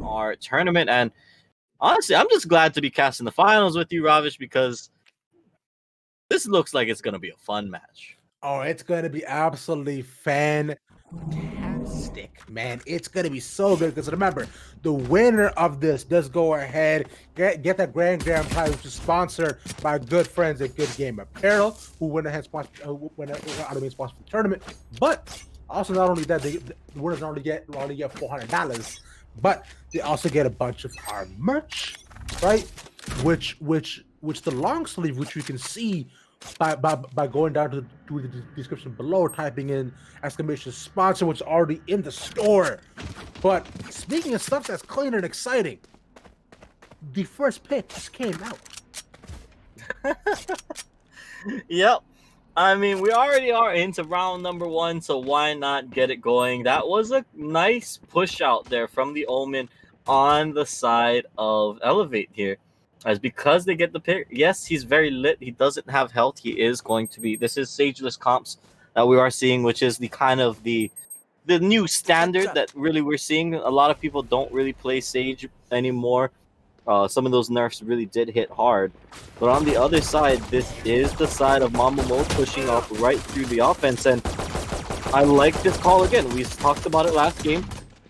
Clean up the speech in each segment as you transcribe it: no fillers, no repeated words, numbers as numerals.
our tournament. And honestly, I'm just glad to be casting the finals with you, Ravish, because this looks like it's going to be a fun match. Oh, it's going to be absolutely fantastic, man. It's going to be so good because remember, the winner of this does go ahead, get that grand prize, which is sponsored by good friends at Good Game Apparel, who went ahead and sponsored the tournament. But also, not only that, the winners only get $400, but they also get a bunch of our merch, right? Which the long sleeve, which you can see by going down to the description below, typing in !sponsor, which is already in the store. But speaking of stuff that's clean and exciting, the first pick just came out. Yep. I mean, we already are into round number 1, so why not get it going? That was a nice push out there from the Omen on the side of Elevate here. As because they get the pick, yes, he's very lit. He doesn't have health. He is going to be. This is Sageless comps that we are seeing, which is the kind of the new standard that really we're seeing. A lot of people don't really play Sage anymore. Some of those nerfs really did hit hard. But on the other side, this is the side of Mamba Mode pushing up right through the offense. And I like this call again. We talked about it last game.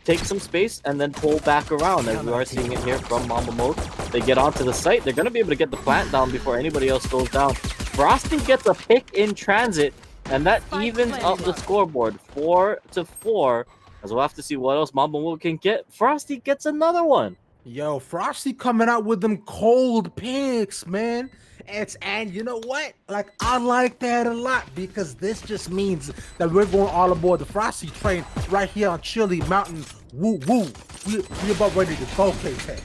Take some space and then pull back around, as we are seeing it here from Mamba Mode. They get onto the site. They're going to be able to get the plant down before anybody else goes down. Frosty gets a pick in transit, and that evens up the scoreboard 4-4. As we'll have to see what else Mamba Mode can get. Frosty gets another one. Yo, Frosty coming out with them cold picks, man. And you know what? Like, I like that a lot because this just means that we're going all aboard the Frosty train right here on Chili Mountain. Woo woo. We about ready to go, Ktad.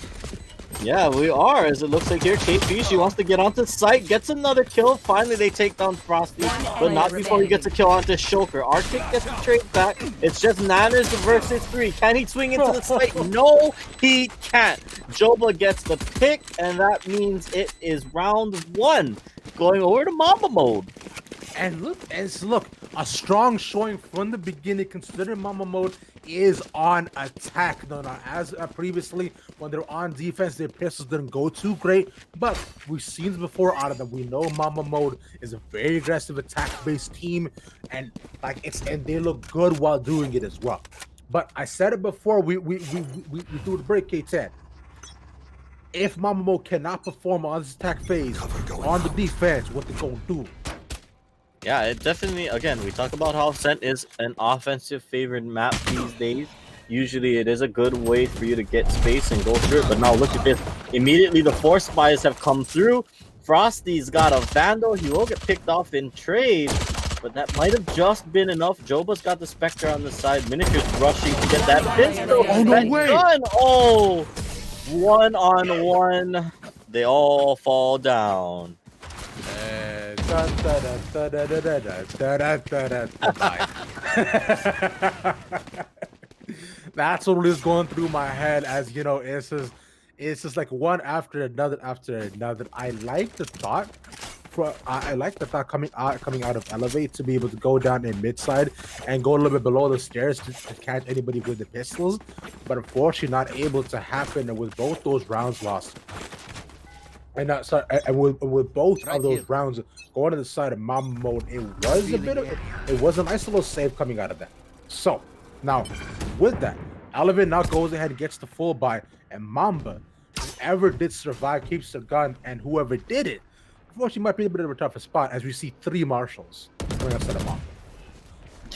Yeah, we are, as it looks like here, KP, she wants to get onto site, gets another kill. Finally, they take down Frosty, but not before he gets a kill onto Shulker. Arctic gets the trade back. It's just Nanners versus 3. Can he swing into the site? No, he can't. Joba gets the pick, and that means it is round 1 going over to Mamba Mode. And look, a strong showing from the beginning, considering Mamba Mode is on attack. No, as previously, when they're on defense, their pistols didn't go too great. But we've seen this before out of them. We know Mamba Mode is a very aggressive attack-based team, and they look good while doing it as well. But I said it before. We do the break, Ktad. If Mamba Mode cannot perform on this attack phase on the defense, what they gonna do? Yeah, it definitely, again, we talk about how Ascent is an offensive favored map these days. Usually it is a good way for you to get space and go through it, but now look at this. Immediately the Force Spies have come through. Frosty's got a Vandal. He will get picked off in trade, but that might have just been enough. Joba's got the Spectre on the side. Miniature's rushing to get that pistol. Oh, no way! Gun. Oh, 1-on-1. They all fall down. That's what was going through my head, as you know, it's just like one after another. I like the thought coming out of Elevate to be able to go down in mid side and go a little bit below the stairs to catch anybody with the pistols, but unfortunately not able to happen with both those rounds lost. And with both of those rounds going to the side of Mamba Mode, it was a nice little save coming out of that. So now with that, Elevate now goes ahead and gets the full buy, and Mamba, whoever did survive, keeps the gun, and whoever did it, unfortunately might be a bit of a tougher spot as we see 3 marshals going outside of Mamba.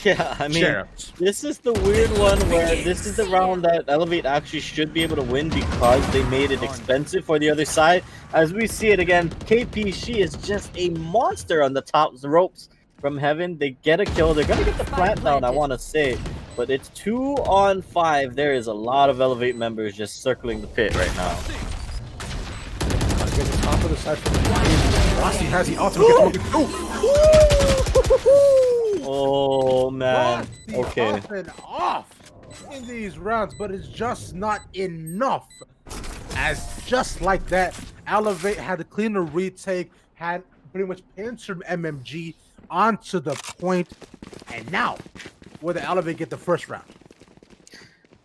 Yeah, I mean, this is the weird one where this is the round that Elevate actually should be able to win because they made it expensive for the other side. As we see it again, KP, she is just a monster on the top ropes from heaven. They get a kill. They're going to get the plant down, I want to say. But it's 2-on-5. There is a lot of Elevate members just circling the pit right now. Get the top of the side from the Rossi has the ultimate. Oh man. Okay. Off in these rounds, but it's just not enough. As just like that, Elevate had a cleaner retake, had pretty much pincered MMG onto the point, and now will the Elevate get the first round?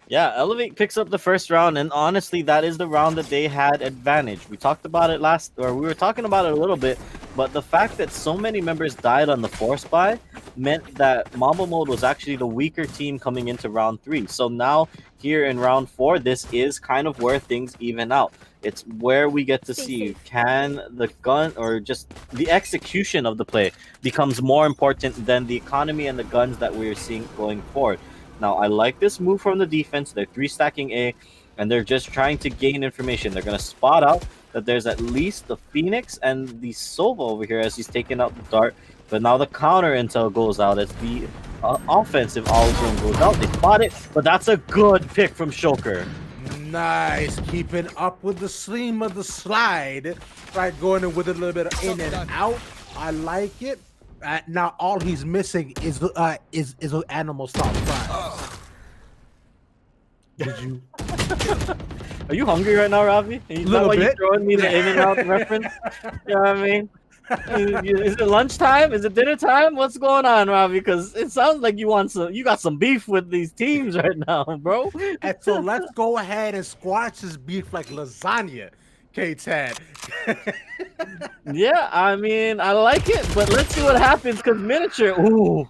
Yeah, Elevate picks up the first round, and honestly, that is the round that they had advantage. We talked about it we were talking about it a little bit, but the fact that so many members died on the force buy meant that Mamba Mode was actually the weaker team coming into round 3. So now, here in round 4, this is kind of where things even out. It's where we get to see, can the gun, or just the execution of the play, becomes more important than the economy and the guns that we're seeing going forward. Now, I like this move from the defense. They're 3-stacking A, and they're just trying to gain information. They're going to spot out that there's at least the Phoenix and the Sova over here as he's taking out the dart. But now the counter intel goes out as the offensive Alzone goes out. They spot it, but that's a good pick from Shoker. Nice, keeping up with the seam of the slide, right? Going in with a little bit of in and out. I like it. Now all he's missing is an animal style fries. Did you? Are you hungry right now, Ravi? Is that why you're throwing me the in and out reference? You know what I mean? Is it lunchtime? Is it dinner time? What's going on, Ravi? Because it sounds like you got some beef with these teams right now, bro. And so let's go ahead and squash this beef like lasagna, Ktad. Yeah, I mean, I like it, but let's see what happens because Miniature, ooh,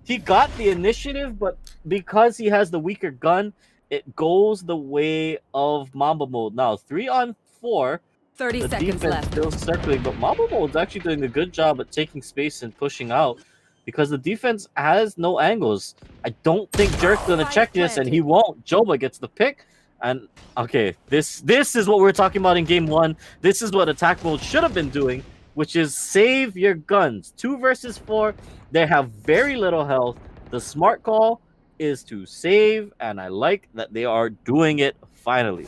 he got the initiative, but because he has the weaker gun, it goes the way of Mamba Mode. Now, 3-on-4. 30 the seconds defense left. still circling, but Mamba Mode's actually doing a good job at taking space and pushing out because the defense has no angles. I don't think Jerk's gonna check this, and he won't. Joba gets the pick, and okay, this is what we were talking about in game 1. This is what attack mode should have been doing, which is save your guns. 2 versus 4, they have very little health. The smart call is to save, and I like that they are doing it finally.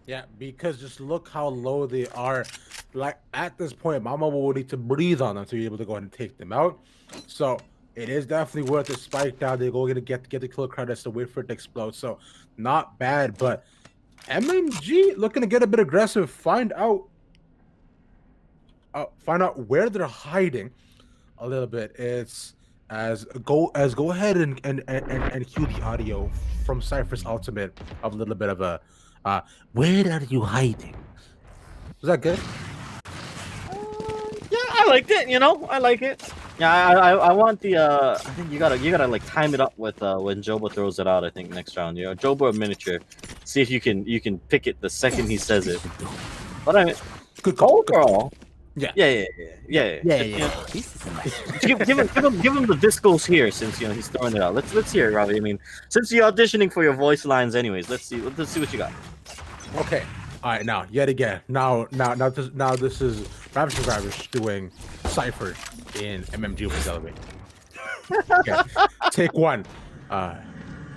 Yeah, because just look how low they are. Like at this point, Mamba will need to breathe on them to be able to go ahead and take them out. So it is definitely worth a spike down. They're going to get the kill credits to wait for it to explode. So not bad, but MMG looking to get a bit aggressive. Find out where they're hiding a little bit. It's go ahead and cue the audio from Cypher's ultimate of a little bit of a. Where are you hiding? Was that good? Yeah, I liked it. You know, I like it. Yeah, I want the. I think you gotta like time it up with when Joba throws it out. I think next round. You know, Joba or Miniature. See if you can pick it the second he says it. But I mean, good call, overall. Yeah. Yeah. Give him the discos here since he's throwing it out. Let's hear it, Ravi. I mean, since you're auditioning for your voice lines, anyways, let's see what you got. Okay. All right. Now, yet again. Now this is Ravishing Ravish doing Cypher in MMG with Elevate. Okay. Take 1.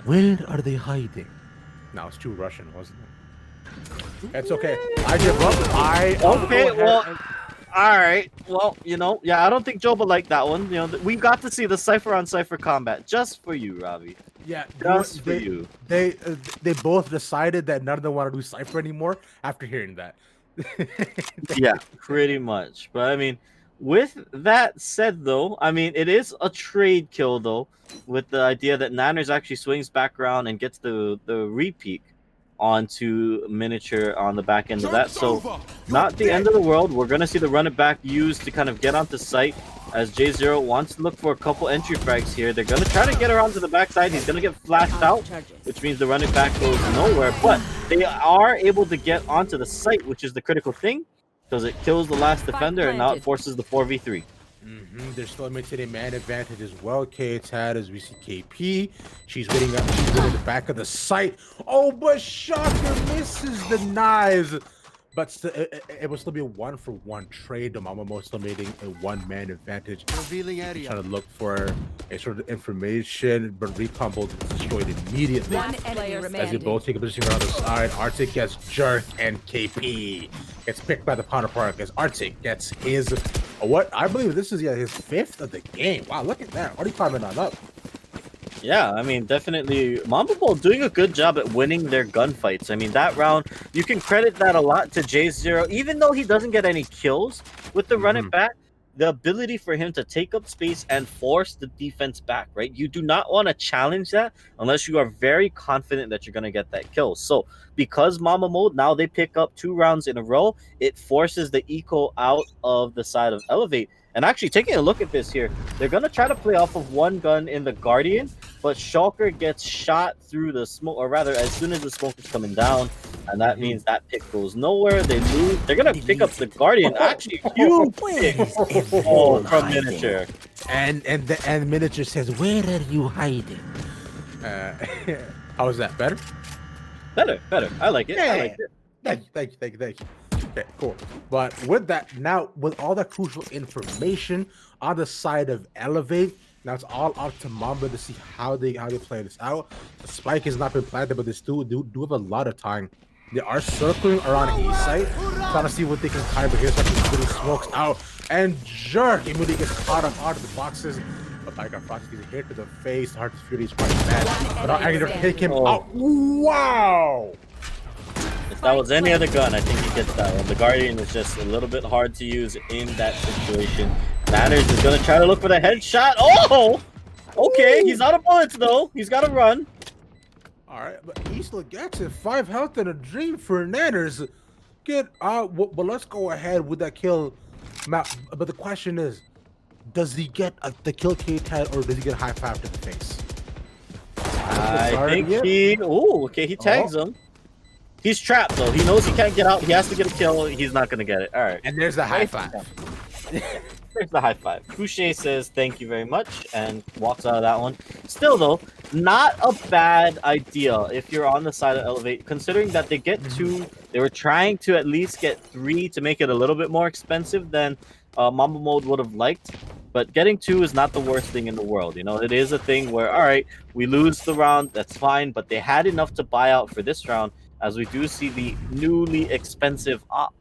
Where are they hiding? Now it's too Russian, wasn't it? It's okay. I give up. Okay. Well. All right. Well, I don't think Joba liked that one. We got to see the Cypher on Cypher combat just for you, Ravi. Yeah, just for you. They both decided that none of them want to do Cypher anymore after hearing that. Yeah, pretty much. But I mean, with that said, though, I mean, it is a trade kill, though, with the idea that Nanners actually swings back around and gets the repeat onto Miniature on the back end of that. So not the end of the world. We're going to see the run it back used to kind of get onto site as J0 wants to look for a couple entry frags here. They're going to try to get around to the backside. He's going to get flashed out, which means the run it back goes nowhere. But they are able to get onto the site, which is the critical thing, because it kills the last defender and now it forces the 4v3. They're still maintaining man advantage as well. Ktad, as we see KP, she's waiting up. She's waiting at the back of the site. Oh, but Shocker misses the knives. But still, it will still be a 1-for-1 trade. The Mamba Mode still making a 1-man advantage. Revealing area. Trying to look for a sort of information, but recon bolt is destroyed immediately. One enemy As remaining. they both take a position around the side, Arctic gets jerked and KP gets picked by the counterpart as Arctic gets his, what I believe this is his 5th of the game. Wow, look at that. Already climbing on up. Yeah, I mean, definitely Mamba Mode doing a good job at winning their gunfights. I mean, that round, you can credit that a lot to J0, even though he doesn't get any kills with the run it back. the ability for him to take up space and force the defense back, right? You do not want to challenge that unless you are very confident that you're going to get that kill. So because Mamba Mode, now they pick up 2 rounds in a row, it forces the eco out of the side of Elevate. And actually, taking a look at this here, they're going to try to play off of one gun in the Guardian, but Shulker gets shot through the smoke, or rather, as soon as the smoke is coming down, and that means that pick goes nowhere. They lose. They're going to pick up the Guardian. Actually, huge pick from Miniature. And Miniature says, "Where are you hiding?" How is that? Better? Better. I like it. Yeah. I like it. Thank you. Okay, cool. But with that, now with all that crucial information on the side of Elevate, now it's all up to Mamba to see how they play this out. The spike has not been planted, but they still do have a lot of time. They are circling around the east side, trying to see what they can tie, but here's something getting smokes out. And Jerk immediately gets caught up out of the boxes. But like a Frosty gets a hit to the face, Heart of Fury is quite bad. But now Agner pick him out. Wow! If that was any other gun, I think he gets that one. The Guardian is just a little bit hard to use in that situation. Manners is going to try to look for the headshot. Oh! Okay, he's out of bullets, though. He's got to run. All right, but he still gets it. 5 health and a dream for Nanners. Well, let's go ahead with that kill. But the question is, does he get the kill Ktad, or does he get high five to the face? I think he... Oh, okay, he tags him. He's trapped, though. He knows he can't get out. He has to get a kill. He's not going to get it. All right. And there's the high five. There's the high five. Couché says thank you very much and walks out of that one. Still, though, not a bad idea if you're on the side of Elevate, considering that they get 2. They were trying to at least get 3 to make it a little bit more expensive than Mamba Mode would have liked. But getting 2 is not the worst thing in the world. You know, it is a thing where, all right, we lose the round. That's fine. But they had enough to buy out for this round, as we do see the newly expensive op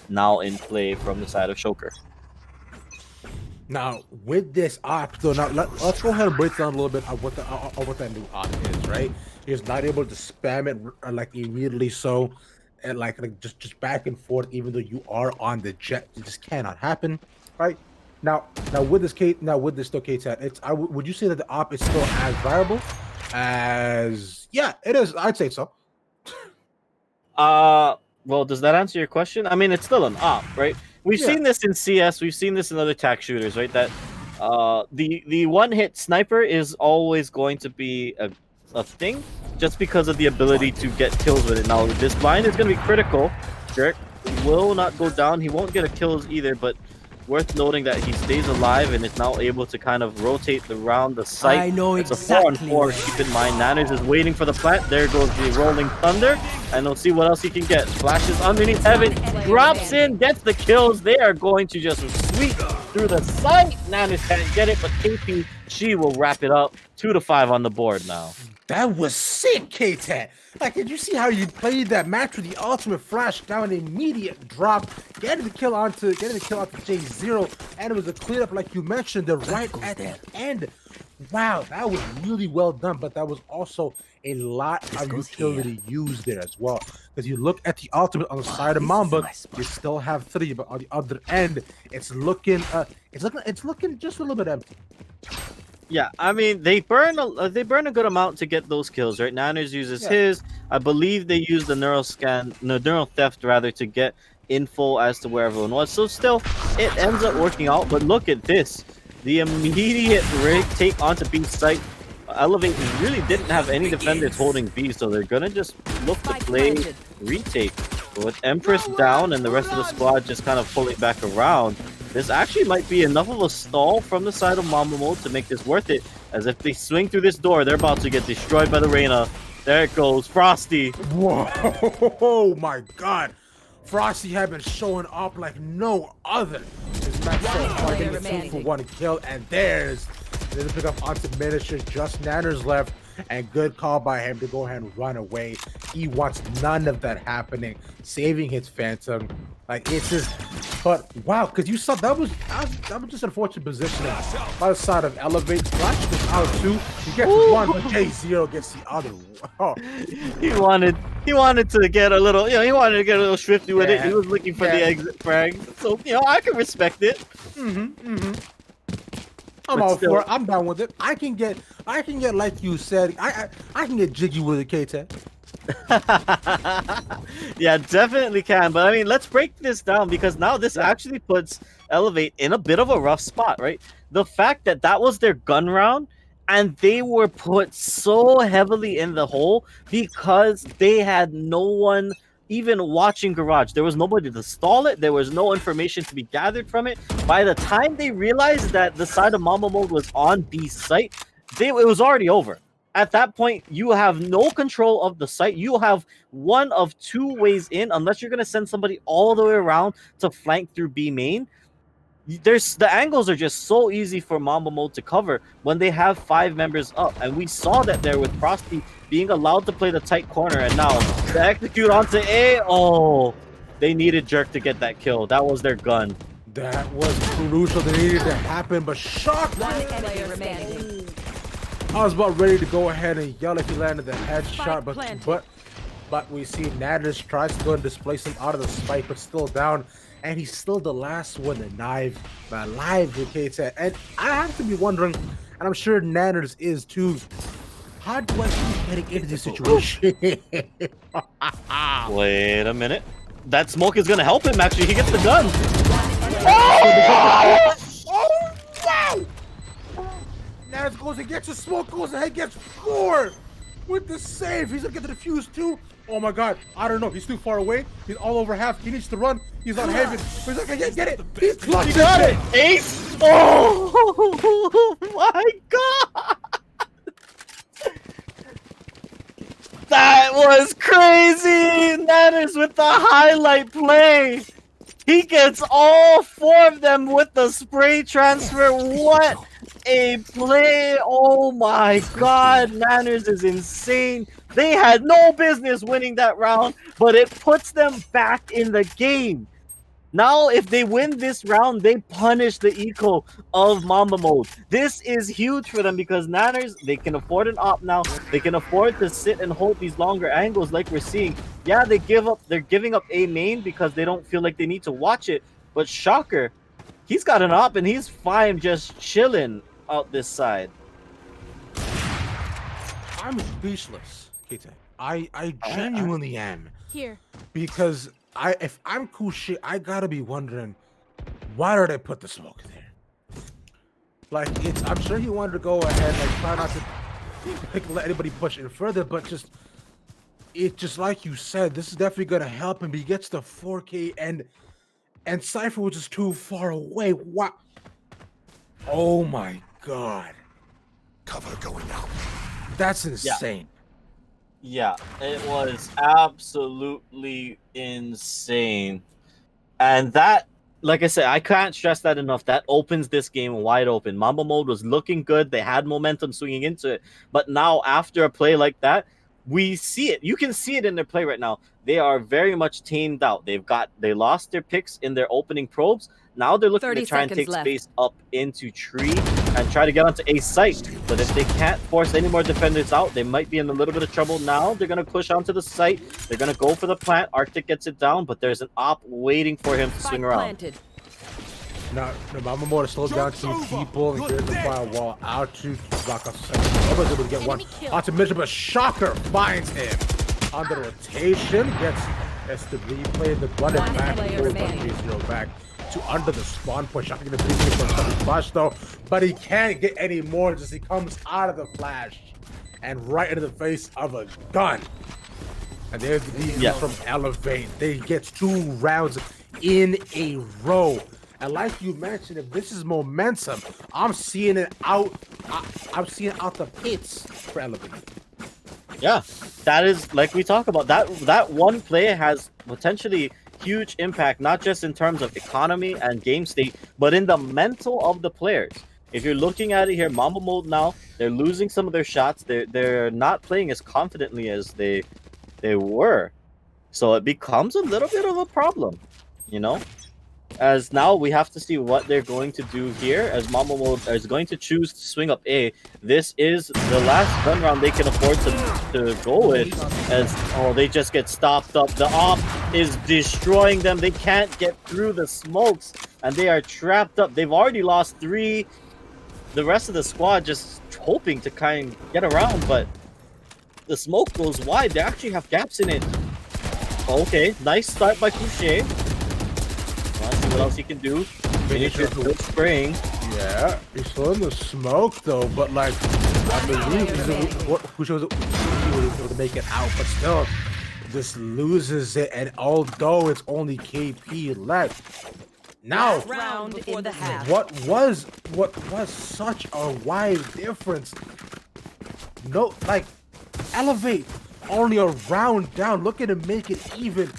now in play from the side of Shulker. Now, with this op, though, now let's go ahead and break down a little bit of what that new op is, right? He's not able to spam it like immediately, so and like just back and forth, even though you are on the jet, it just cannot happen, right? Now with this still Ktad, would you say that the op is still as viable as? Yeah, it is. I'd say so. Well, does that answer your question? I mean, it's still an op, right? We've seen this in CS. We've seen this in other tac shooters, right? That the one-hit sniper is always going to be a thing, just because of the ability to get kills with it. Now, this blind is going to be critical. Jerk will not go down. He won't get a kills either, but worth noting that he stays alive and is now able to kind of rotate around the site. I know it's exactly. It's a 4-on-4. Keep in mind, Nanners is waiting for the plant. There goes the rolling thunder, and we'll see what else he can get. Flashes underneath heaven, drops in, gets the kills. They are going to just sweep through the site. Nanners can't get it, but KP, she will wrap it up. 2-5 on the board now. That was sick, Ktad. Like, did you see how you played that match with the ultimate flash down, immediate drop, getting the kill onto J0, and it was a clean up like you mentioned, right at the end. Wow, that was really well done, but that was also a lot of utility used there as well. Because you look at the ultimate on the side of Mamba, you still have 3, but on the other end, it's looking just a little bit empty. Yeah, I mean, they burn a good amount to get those kills, right? Nanners uses his. I believe they use the neural theft rather, to get info as to where everyone was. So still, it ends up working out. But look at this. The immediate take onto B site. Elevate really didn't have any defenders holding B, so they're going to just look to play retake. But with Empress down and the rest of the squad just kind of pulling back around, this actually might be enough of a stall from the side of Mamba Mode to make this worth it. As if they swing through this door, they're about to get destroyed by the Reyna. There it goes, Frosty. Whoa, oh my God. Frosty had been showing up like no other. This match so far, getting a 2-for-1 kill, and there's the pick up onto Miniature, just Nanners left, and good call by him to go ahead and run away. He wants none of that happening, saving his Phantom. Like, it's just, But wow, because you saw that was just an unfortunate positioning by the side of Elevate. Flash was out too. He gets one, but J0 gets the other. Oh. He wanted to get a little, he wanted to get a little swifty with it. He was looking for the exit frag. So, I can respect it. I'm all for it. I'm down with it. I can get like you said, I can get jiggy with it, Ktad. Yeah, definitely can. But I mean, let's break this down because now this actually puts Elevate in a bit of a rough spot, right? The fact that that was their gun round and they were put so heavily in the hole because they had no one even watching Garage. There was nobody to stall it. There was no information to be gathered from it. By the time they realized that the side of Mamba Mode was on B site, it was already over. At that point, you have no control of the site. You have one of two ways in, unless you're going to send somebody all the way around to flank through B main. The angles are just so easy for Mamba Mode to cover when they have 5 members up. And we saw that there with Frosty being allowed to play the tight corner. And now to execute onto A. Oh, they needed Jerk to get that kill. That was their gun. That was crucial. That needed to happen. But shock! Player remaining. I was about ready to go ahead and yell if he landed the headshot, but we see Nadis tries to go and displace him out of the spike, but still down, and he's still the last one alive with Ktad. And I have to be wondering, and I'm sure Nadis is too, how do I keep getting into this situation? Wait a minute. That smoke is gonna help him actually. He gets the gun. Wow! Naz goes and gets a smoke, goes ahead, gets 4 with the save. He's gonna get the defuse too. Oh my god, I don't know. He's too far away. He's all over half. He needs to run. He's on heaven. He's not gonna get it. He's clutching. He got it. Ace. Oh my god. That was crazy. That is with the highlight play. He gets all 4 of them with the spray transfer. What a play. Oh my god, Nanners is insane. They had no business winning that round, but it puts them back in the game. Now, if they win this round, they punish the eco of Mamba Mode. This is huge for them because Nanners, they can afford an op now. They can afford to sit and hold these longer angles like we're seeing. Yeah, they're giving up A main because they don't feel like they need to watch it. But Shocker, he's got an op and he's fine just chilling out this side. I'm speechless, Ktad. I genuinely am. Here. Because if I'm cool shit, I gotta be wondering, why did they put the smoke there? Like, I'm sure he wanted to go ahead, like, try not to let anybody push in further, but just like you said, this is definitely gonna help him. He gets the 4K and Cypher was just too far away. What? Oh my god. Cover going out. That's insane. Yeah, it was absolutely insane. And that, like I said, I can't stress that enough. That opens this game wide open. Mamba Mode was looking good. They had momentum swinging into it. But now, after a play like that, we see it. You can see it in their play right now. They are very much tamed out. They lost their picks in their opening probes. Now they're looking to try and take space up into tree and try to get onto a site. But if they can't force any more defenders out, they might be in a little bit of trouble now. They're going to push onto the site. They're going to go for the plant. Arctic gets it down, but there's an op waiting for him to swing around. Now, the Mamba Mode slows down 2 people and clears the firewall out to block off the second. Nobody's able to get one onto Mitchell, but Shocker finds him on the rotation. Gets the replay, the button back, and goes on J0 back to under the spawn point. Shocker gonna beat him for a flash though, but he can't get any more as he comes out of the flash and right into the face of a gun. And there's the from Elevate. They get 2 rounds in a row. And like you mentioned, if this is momentum, I'm seeing it out. I'm seeing out the pits for Elevate. Yeah, that is, like we talk about, that one play has potentially huge impact, not just in terms of economy and game state, but in the mental of the players. If you're looking at it here, Mamba Mode now, they're losing some of their shots. They're not playing as confidently as they were. So it becomes a little bit of a problem, you know? As now we have to see what they're going to do here, as Mamba Mode is going to choose to swing up A. This is the last gun round they can afford to go with, as they just get stopped up. The op is destroying them. They can't get through the smokes, and they are trapped up. They've already lost 3. The rest of the squad just hoping to kind of get around, but the smoke goes wide. They actually have gaps in it. Okay, nice start by Couché. Let's see what else he can do. Finish your good spraying. Yeah, he's still in the smoke though, but like I believe what Couché was able to make it out, but still just loses it. And although it's only KP left, now round in the half. what was such a wide difference? No, like Elevate only a round down, looking to make it even,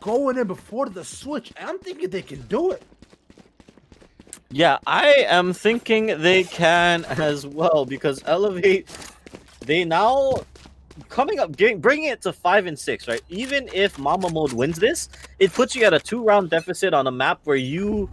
going in before the switch. I'm thinking they can do it. Yeah, I am thinking they can as well, because Elevate, they now coming up, bringing it to 5 and 6, right? Even if Mamba Mode wins this, it puts you at a 2-round deficit on a map where you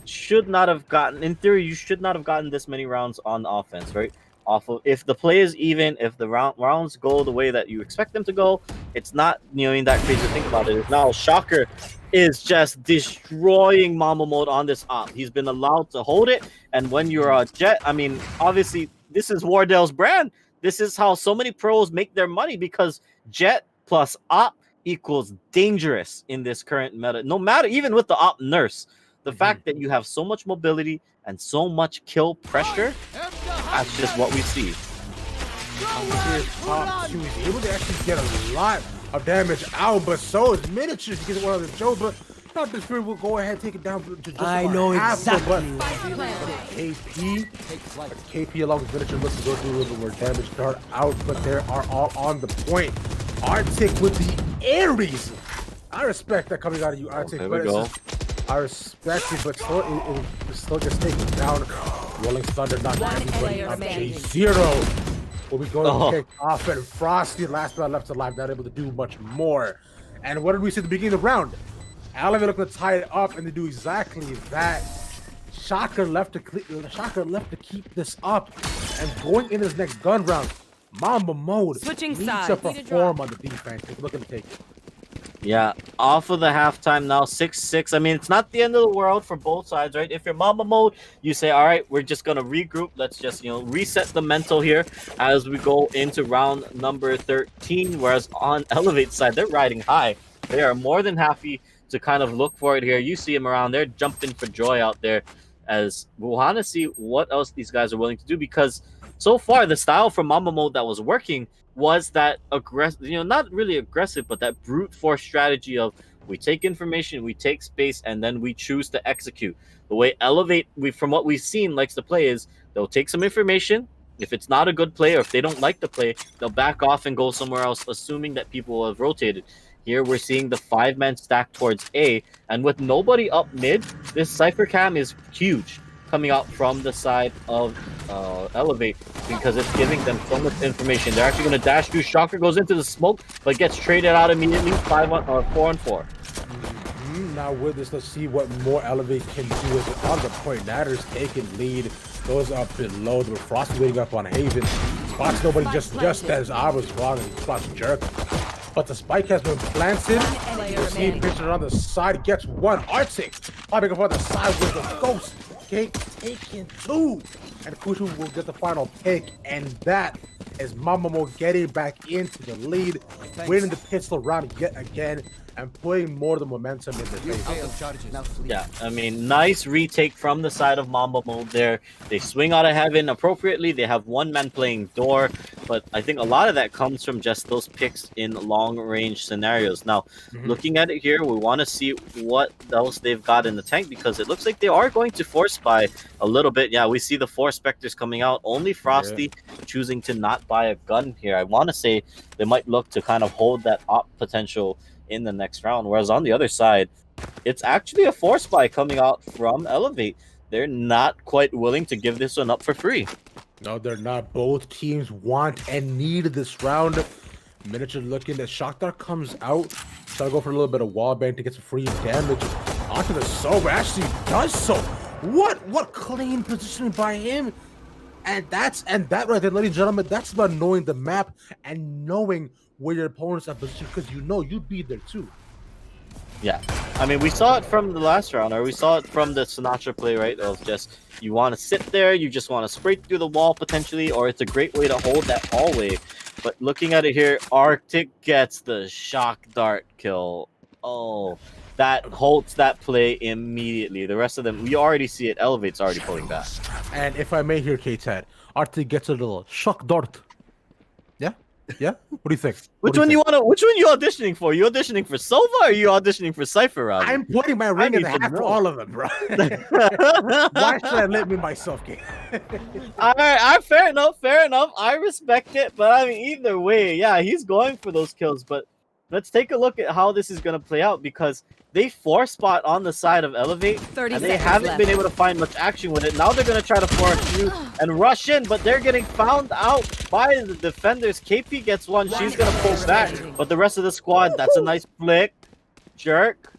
should not have gotten, in theory, you should not have gotten this many rounds on offense, right? Off of, if the play is even, if the rounds go the way that you expect them to go, it's not, that crazy to think about it. Now Shocker is just destroying Mamba Mode on this op. He's been allowed to hold it, and when you're a Jet, I mean, obviously this is Wardell's brand. This is how so many pros make their money, because Jet plus op equals dangerous in this current meta. No matter, even with the op nurse, the fact that you have so much mobility and so much kill pressure, that's just what we see. He's able to actually get a lot of damage out, but so is Miniatures. He gets one of the Joe, but not this Spirit will go ahead and take it down to just I know exactly. KP along with Miniature looks to go do a little bit more damage, start out, but they are all on the point. Arctic with the Aries. I respect that coming out of you, Arctic. There we go. I respect it, but it still gets taken down. Rolling Thunder not everybody up. J0 will be going to kick off, and Frosty, last man left alive, not able to do much more. And what did we see at the beginning of the round? Elevate looking to tie it up, and they do exactly that. Shocker left to keep this up, and going into this next gun round, Mamba Mode switching needs sides to perform on the defense. Take a look at the take. Yeah, off of the halftime now, 6-6. I mean, it's not the end of the world for both sides, right? If you're Mamba Mode, you say, all right, we're just going to regroup. Let's just, reset the mental here as we go into round number 13. Whereas on Elevate side, they're riding high. They are more than happy to kind of look for it here. You see them around. They're jumping for joy out there, as we want to see what else these guys are willing to do, because so far the style from Mamba Mode that was working was that aggressive, not really aggressive, but that brute force strategy of we take information, we take space, and then we choose to execute. The way Elevate, from what we've seen, likes to play is they'll take some information. If it's not a good play, or if they don't like the play, they'll back off and go somewhere else, assuming that people will have rotated. Here we're seeing the 5-man stack towards A, and with nobody up mid, this Cypher Cam is huge coming out from the side of Elevate, because it's giving them so much information. They're actually going to dash through. Shocker goes into the smoke, but gets traded out immediately. 4-on-4. Now with this, let's see what more Elevate can do. Is on the point. Natters taking lead, goes up below. The Frost waiting up on Haven. Spots nobody just as I was wrong, and spots Jerk. But the spike has been planted. You see picture on the side, gets one. Arctic popping up on the side with the ghost. Taking 2. And Kushu will get the final pick, and that is Mamba Mode getting back into the lead, winning the pistol round yet again, and putting more of the momentum in the face. Yeah, I mean, nice retake from the side of Mamba Mode there. They swing out of heaven appropriately. They have one man playing door, but I think a lot of that comes from just those picks in long-range scenarios. Now, looking at it here, we want to see what else they've got in the tank, because it looks like they are going to force buy a little bit. Yeah, we see the 4 Spectres coming out. Only Frosty choosing to not buy a gun here. I want to say they might look to kind of hold that op potential in the next round, whereas on the other side, it's actually a force buy coming out from Elevate. They're not quite willing to give this one up for free. No, they're not. Both teams want and need this round. Miniature looking at Shock Dart comes out, try to go for a little bit of wall bang to get some free damage onto the Sober actually does so. What clean positioning by him. And that right there, ladies and gentlemen, that's about knowing the map and knowing where your opponents are positioned, because you know you'd be there too. Yeah, I mean, we saw it from the last round, or we saw it from the Sinatra play, right? Of just, you want to sit there, you just want to spray through the wall potentially, or it's a great way to hold that hallway. But looking at it here, Arctic gets the shock dart kill. Oh, that halts that play immediately. The rest of them, we already see it. Elevate's already pulling back. And if I may hear Ktad, Arctic gets a little shock dart. Yeah? Yeah? What do you think? Which one you auditioning for? You auditioning for Sova, or are you auditioning for Cypher, Robbie? I'm putting my ring in the hat for all of them, bro. Why should I limit myself, K? Alright, fair enough, I respect it, but I mean, either way, yeah, he's going for those kills, but let's take a look at how this is going to play out, because they 4-spot on the side of Elevate, and they haven't been able to find much action with it. Now they're going to try to force you and rush in, but they're getting found out by the defenders. KP gets one, she's going to pull back, but the rest of the squad, that's a nice flick. Jerk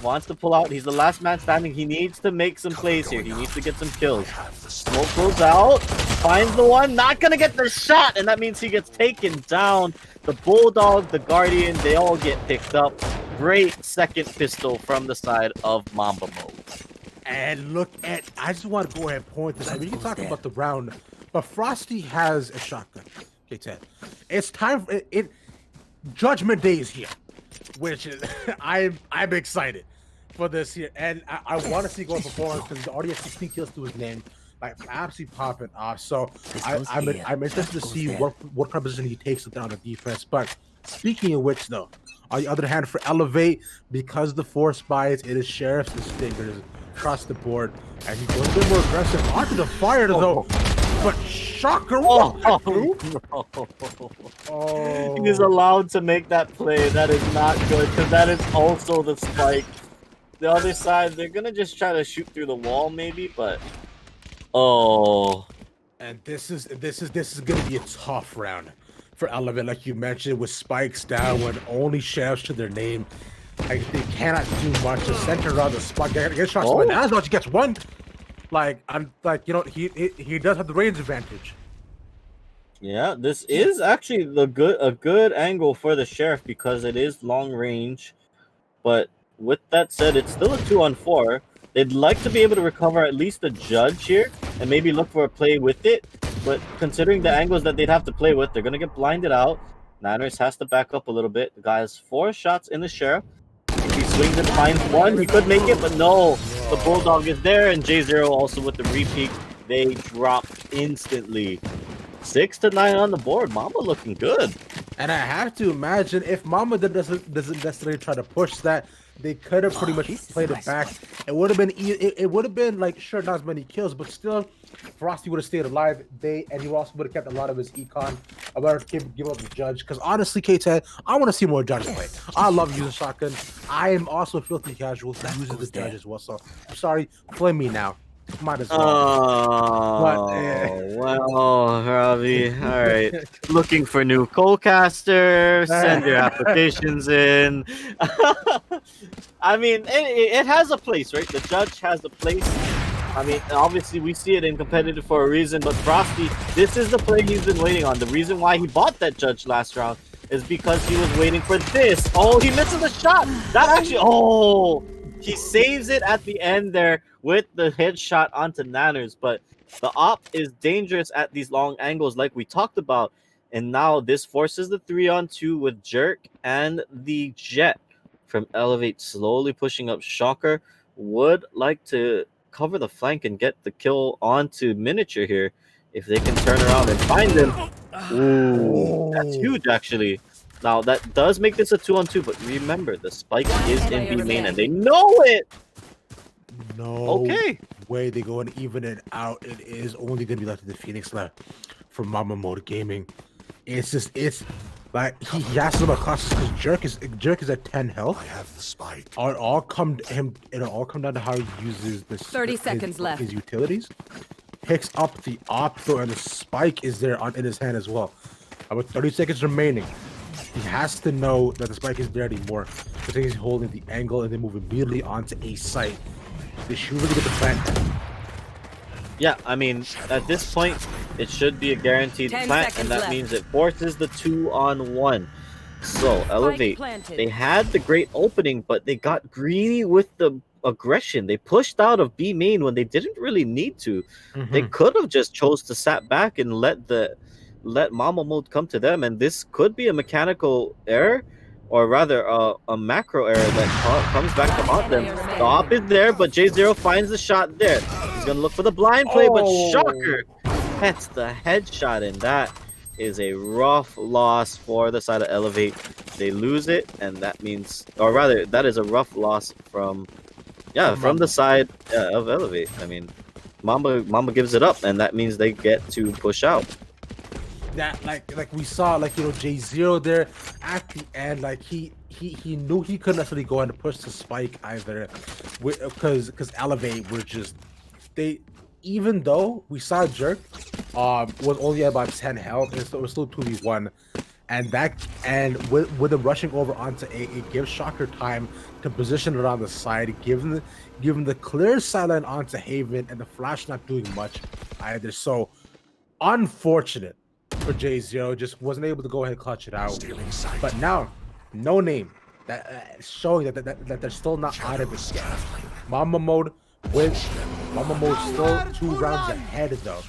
wants to pull out. He's the last man standing. He needs to make some plays here. He needs to get some kills. Smoke goes out, finds the one, not going to get the shot, and that means he gets taken down. The Bulldog, the Guardian, they all get picked up. Great second pistol from the side of Mamba Mode. And look at, I just want to go ahead and point this out. We can talk about the round, but Frosty has a shotgun. Okay, Ted. It's time for it. Judgment Day is here, which is I'm excited for this here, and I want to see going performance because he's already has 16 kills to his name, like absolutely popping off. So I'm interested to see what kind of position he takes down the defense. But speaking of which, though, on the other hand, for Elevate, because the force bias, it is Sheriff's and Stingers across the board, and he goes a bit more aggressive onto the fire though. But shocker! He's allowed to make that play. That is not good, because that is also the spike. The other side, they're gonna just try to shoot through the wall, maybe, but and this is gonna be a tough round for Elevate, like you mentioned, with spikes down when only sheriffs to their name. Like they cannot do much to center around the spot. Get shots. But now he gets one. Like I'm like, you know, he does have the range advantage. Yeah, this is actually a good angle for the sheriff because it is long range. But with that said, it's still a 2-on-4. They'd like to be able to recover at least the judge here and maybe look for a play with it. But considering the angles that they'd have to play with, they're going to get blinded out. Niners has to back up a little bit. The guy has 4 shots in the sheriff. If he swings and finds one, he could make it, but no. The Bulldog is there, and J0 also with the repeat. They drop instantly. 6-9 on the board. Mamba looking good. And I have to imagine if Mamba doesn't necessarily try to push that, they could have pretty much played it back. It would have been like, sure, not as many kills, but still Frosty would have stayed alive. And he also would have kept a lot of his econ about to give up the judge. Because honestly, Ktad, I want to see more judges play. I love using shotgun. I am also filthy casual who uses the judge as well. So I'm sorry, flame me now. Might as well. Well, Ravi. All right. Looking for new co-caster. Send your applications in. I mean, it has a place, right? The judge has a place. I mean, obviously, we see it in competitive for a reason, but Frosty, this is the play he's been waiting on. The reason why he bought that judge last round is because he was waiting for this. Oh, he misses the shot. That actually, he saves it at the end there with the headshot onto Nanners, but the op is dangerous at these long angles like we talked about, and now this forces the 3-on-2 with Jerk and the Jet from Elevate slowly pushing up. Shocker would like to cover the flank and get the kill onto Miniature here if they can turn around and find him. Ooh, that's huge actually. Now that does make this a 2-on-2, but remember the spike is in B main and they know it. No way they go and even it out. It is only going to be left to the Phoenix left for Mamba Mode Gaming. It's like he has some costs because Jerk is at 10 health. I have the spike. It'll all come down to how he uses this. 30 seconds left. His utilities. Picks up the op though, and the spike is there in his hand as well. About 30 seconds remaining. He has to know that the spike is there anymore. Because he's holding the angle and then move immediately onto a site. They should really get the plant. Yeah, I mean, at this point, it should be a guaranteed 10 plant, and seconds that left. means it forces the 2-on-1. So, Elevate, planted. they had the great opening, but they got greedy with the aggression. They pushed out of B main when they didn't really need to. They could have just chose to sat back and let Mamba Mode come to them, and this could be a mechanical error, or rather a macro error that comes back to haunt them. Stop is there, but J0 finds the shot there. He's gonna look for the blind play, but Shocker gets the headshot, and that is a rough loss for the side of Elevate. They lose it, and that means, or rather, that is a rough loss from the side of Elevate. I mean, Mamba gives it up, and that means they get to push out. That like we saw, like, you know, J0 there at the end, like he knew he couldn't necessarily go and push the spike either, because Elevate were just, they, even though we saw Jerk was only about 10 health, it was still 2v1, and with them rushing over onto A, it gives Shocker time to position it on the side, give them the clear sideline onto Haven, and the flash not doing much either. So unfortunate for J0, just wasn't able to go ahead and clutch it out. But now, no name that showing that they're still not out of this game. Mamba Mode still 2 rounds ahead though,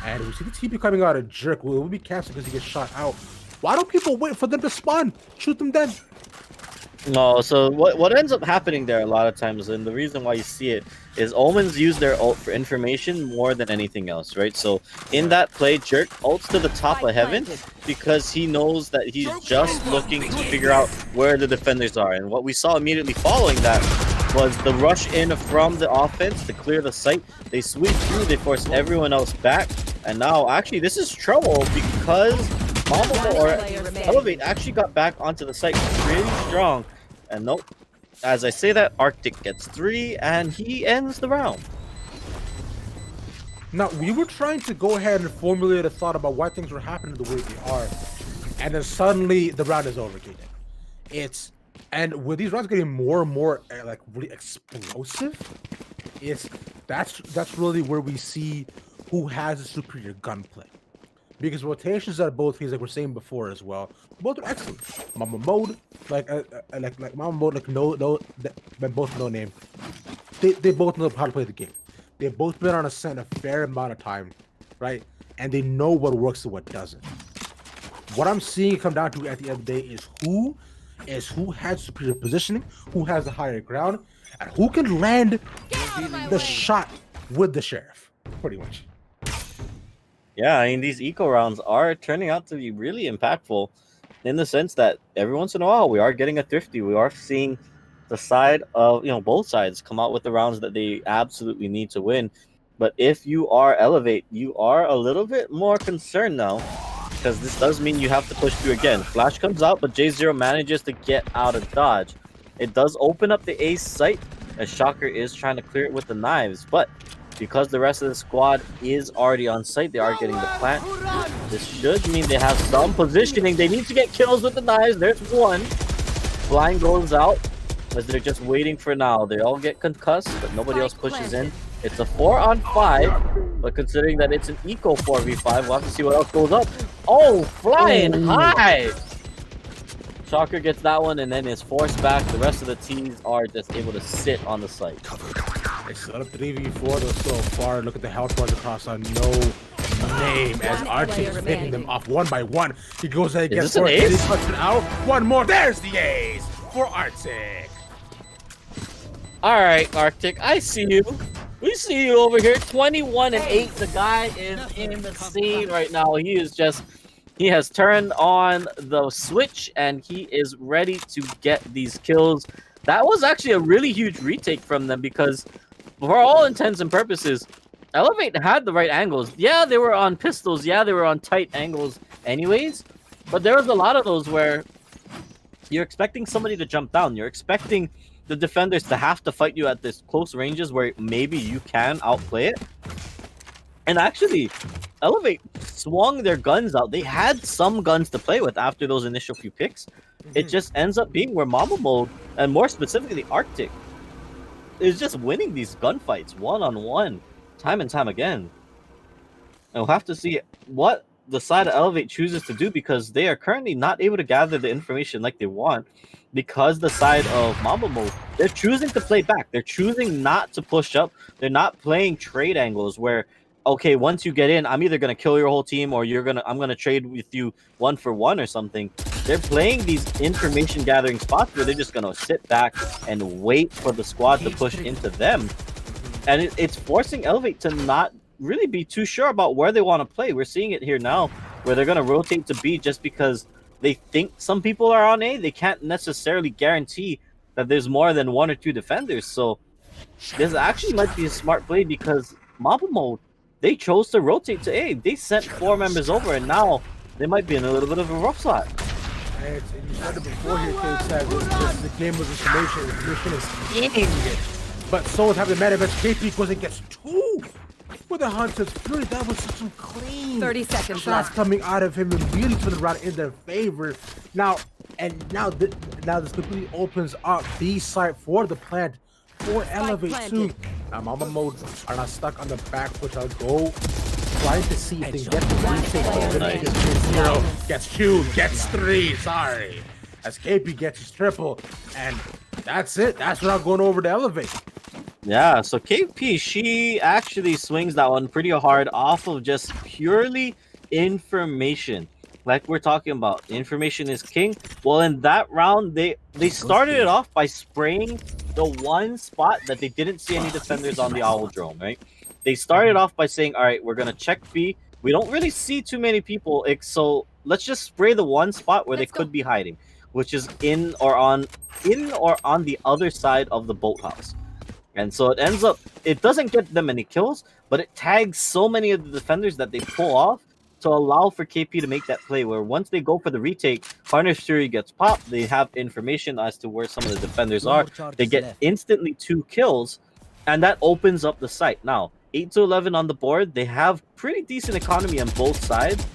and we see the TP coming out of Jerk. Will be canceled because he gets shot out. Why don't people wait for them to spawn? Shoot them dead. No, so what ends up happening there a lot of times, and the reason why you see it, is Omens use their ult for information more than anything else, right? So in that play, Jerk ults to the top of Heaven because he knows that he's just looking to figure out where the defenders are. And what we saw immediately following that was the rush in from the offense to clear the site. They sweep through, they force everyone else back, and now actually this is trouble because Mamba or Elevate actually got back onto the site really strong. And nope, as I say that, Arctic gets 3 and he ends the round. Now, we were trying to go ahead and formulate a thought about why things were happening the way they are, and then suddenly the round is over, Kaden. And with these rounds getting more and more like really explosive, that's really where we see who has a superior gunplay. Because rotations are both things, like we're saying before as well. Both are excellent. Mamba Mode, like Mamba Mode, like both no name. They both know how to play the game. They've both been on a set a fair amount of time, right? And they know what works and what doesn't. What I'm seeing come down to at the end of the day is who has superior positioning, who has the higher ground, and who can land the shot with the sheriff, pretty much. Yeah, I mean, these eco rounds are turning out to be really impactful in the sense that every once in a while we are getting a thrifty. We are seeing the side of, both sides come out with the rounds that they absolutely need to win. But if you are Elevate, you are a little bit more concerned now, because this does mean you have to push through again. Flash comes out, but J0 manages to get out of dodge. It does open up the ace site, as Shocker is trying to clear it with the knives, but because the rest of the squad is already on site, they are getting the plant. This should mean they have some positioning. They need to get kills with the knives. There's one. Blind goes out, as they're just waiting for now. They all get concussed, but nobody else pushes in. It's a 4-on-5, but considering that it's an eco 4v5, we'll have to see what else goes up. Oh, flying high! Shocker gets that one and then is forced back. The rest of the teams are just able to sit on the site. It's set up 3v4 though so far. Look at the health bars across on no name as Arctic is picking them off one by one. He goes ahead and gets forced. He cuts it out. One more. There's the ace for Arctic. All right, Arctic, I see you. We see you over here. 21-8. The guy is in the scene right now. He has turned on the switch and he is ready to get these kills. That was actually a really huge retake from them because for all intents and purposes, Elevate had the right angles. Yeah, they were on pistols. Yeah, they were on tight angles anyways. But there was a lot of those where you're expecting somebody to jump down. You're expecting the defenders to have to fight you at this close ranges where maybe you can outplay it. And actually, Elevate swung their guns out. They had some guns to play with after those initial few picks. It just ends up being where Mamba Mode, and more specifically Arctic, is just winning these gunfights one-on-one, time and time again. And we'll have to see what the side of Elevate chooses to do, because they are currently not able to gather the information like they want, because the side of Mamba Mode, they're choosing to play back. They're choosing not to push up. They're not playing trade angles where, okay, once you get in, I'm either gonna kill your whole team or I'm gonna trade with you 1-for-1 or something. They're playing these information gathering spots where they're just gonna sit back and wait for the squad to push into them. And it's forcing Elevate to not really be too sure about where they want to play. We're seeing it here now where they're going to rotate to B just because they think some people are on A. They can't necessarily guarantee that there's more than 1 or 2 defenders. So this actually might be a smart play, because Mamba Mode, they chose to rotate to A. They sent 4 members over, and now they might be in a little bit of a rough spot. And you said it before here, Ktad, the game was information. Information is king. But so is having the manifest KP goes and gets 2 with the Hunter's Fury. That was such a clean 30 seconds shots left. coming out of him and really turning around in their favor. Now this completely opens up B side for the plant for Elevate too. Now Mamba Mode are not stuck on the back foot. I'll go trying to see if they get the retake. Zero gets 2, gets 3. Sorry, as KP gets his triple, and that's it. That's not going over to Elevate. Yeah, so KP, she actually swings that one pretty hard off of just purely information. Like we're talking about, information is king. Well, in that round, they started it off by spraying the one spot that they didn't see any defenders on the Owl Drone, right? They started off by saying, all right, we're going to check B. We don't really see too many people, so let's just spray the one spot where they could be hiding, which is in or on the other side of the boathouse. And so it ends up, it doesn't get them any kills, but it tags so many of the defenders that they pull off to allow for KP to make that play, where once they go for the retake, Harness Fury gets popped, they have information as to where some of the defenders are, they get instantly 2 kills, and that opens up the site. Now, 8-11 on the board, they have pretty decent economy on both sides,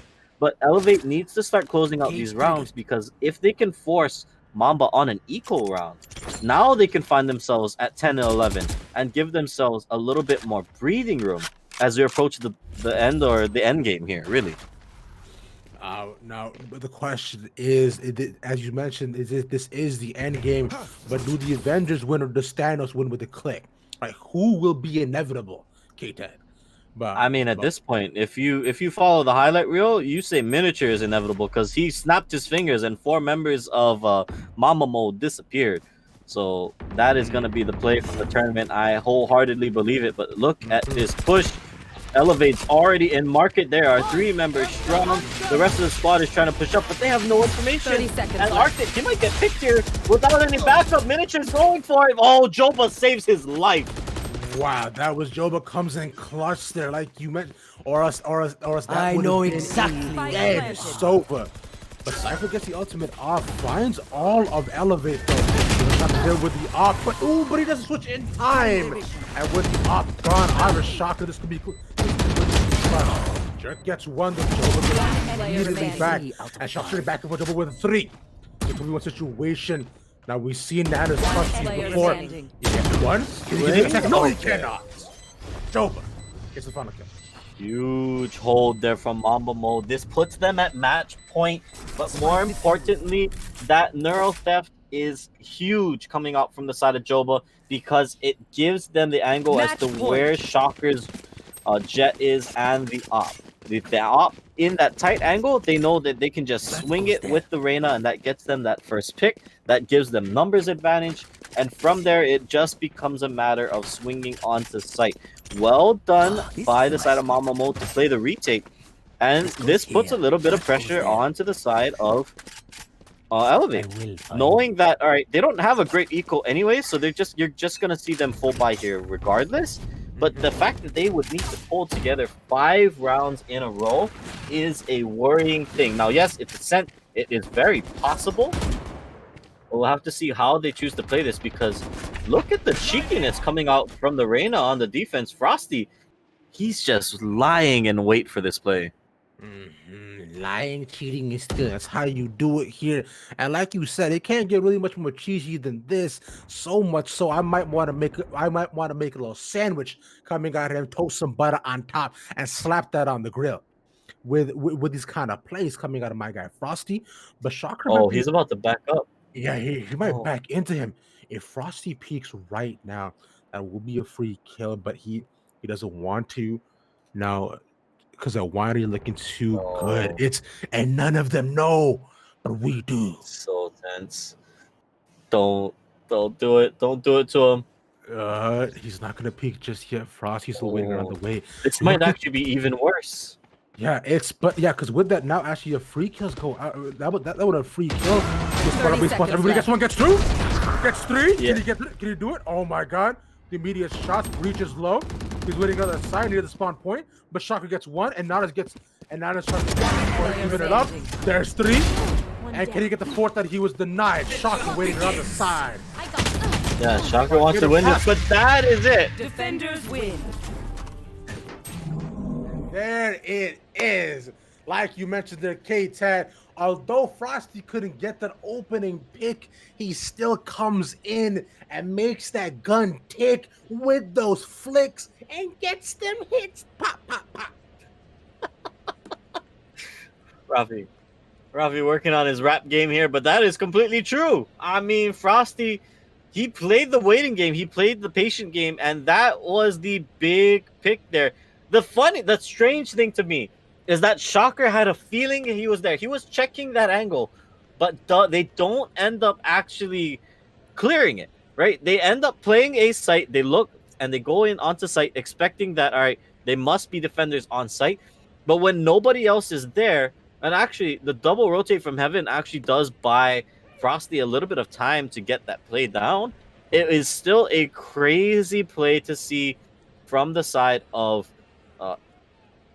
but Elevate needs to start closing out these rounds, because if they can force Mamba on an equal round, now they can find themselves at 10-11 and give themselves a little bit more breathing room as they approach the end or the end game here, really. Now, but the question is, as you mentioned, this is the end game, but do the Avengers win or does Thanos win with a click? Like, who will be inevitable, Ktad? But I mean, at this point, if you follow the highlight reel, you say Miniature is inevitable, because he snapped his fingers and 4 members of Mamba Mode disappeared. So that is going to be the play from the tournament. I wholeheartedly believe it. But look at this push. Elevate's already in market. There are 3 members strong. The rest of the squad is trying to push up, but they have no information. 30 seconds And left. Arctic, he might get picked here without any backup. Miniature's going for him. Oh, Joba saves his life. wow, that was Joba comes in clutch there, like you mentioned, or else that I would know have been exactly. dead Sova. But Cypher gets the ultimate off, finds all of Elevate though. He's not there with the op, but he doesn't switch in time. And with the op gone, Irish shocker, this could be cool. Jerk gets 1, the Joba gets immediately back, and Shock straight back for Joba with a 3. It's a 2v1 situation. Now we've seen Nando's clutch before. Standing. You get 1, can you get a second? No, he cannot. Joba gets the final kill. Huge hold there from Mamba Mode. This puts them at match point, but more importantly, that Neuro Theft is huge coming out from the side of Joba, because it gives them the angle as to where Shocker's Jet is and the op. The op in that tight angle, they know that they can just swing it with the Reyna, and that gets them that first pick. That gives them numbers advantage, and from there, it just becomes a matter of swinging onto site. Well done by the side of Mamba Mode to play the retake, and this puts a little bit of pressure onto the side of Elevate, knowing that, all right, they don't have a great eco anyway, so you're just gonna see them full buy here regardless. But the fact that they would need to pull together 5 rounds in a row is a worrying thing. Now, yes, it's a cent. It is very possible. But we'll have to see how they choose to play this, because look at the cheekiness coming out from the Reyna on the defense. Frosty, He's just lying in wait for this play. Lying, cheating, and stealing. That's how you do it here. And like you said, it can't get really much more cheesy than this. So much so, I might want to make a little sandwich coming out of him, toast some butter on top, and slap that on the grill. With these kind of plays coming out of my guy Frosty, but Shocker might Oh, be, he's about to back up. yeah, he might Oh. back into him. If Frosty peeks right now, that will be a free kill, but he doesn't want to now because the winery looking too good. And none of them know, but we do. So tense. Don't do it. Don't do it to him. He's not gonna peek just yet. Frosty's still waiting around the way. This might actually be even worse. Yeah, because with that now actually a free kills go out. That would a free kill. Everybody gets one, gets two, gets three. Yeah. Can he do it? Oh my god! The immediate shots reaches low. He's waiting on the side near the spawn point, but Shocker gets one, and Nanas tries to even it up. There's three, and can he get the fourth that he was denied? Shocker waiting on the side. Yeah, Shocker wants to win this, but that is it. Defenders win. There it is. Like you mentioned there, Ktad, although Frosty couldn't get that opening pick, he still comes in and makes that gun tick with those flicks and gets them hits. Pop, pop, pop. Ravi working on his rap game here, but that is completely true. I mean, Frosty, he played the waiting game, he played the patient game, and that was the big pick there. The strange thing to me is that Shocker had a feeling he was there. He was checking that angle, but they don't end up actually clearing it, right? They end up playing a site, they look, and they go in onto site expecting that, all right, they must be defenders on site. But when nobody else is there, and actually the double rotate from heaven actually does buy Frosty a little bit of time to get that play down. It is still a crazy play to see from the side of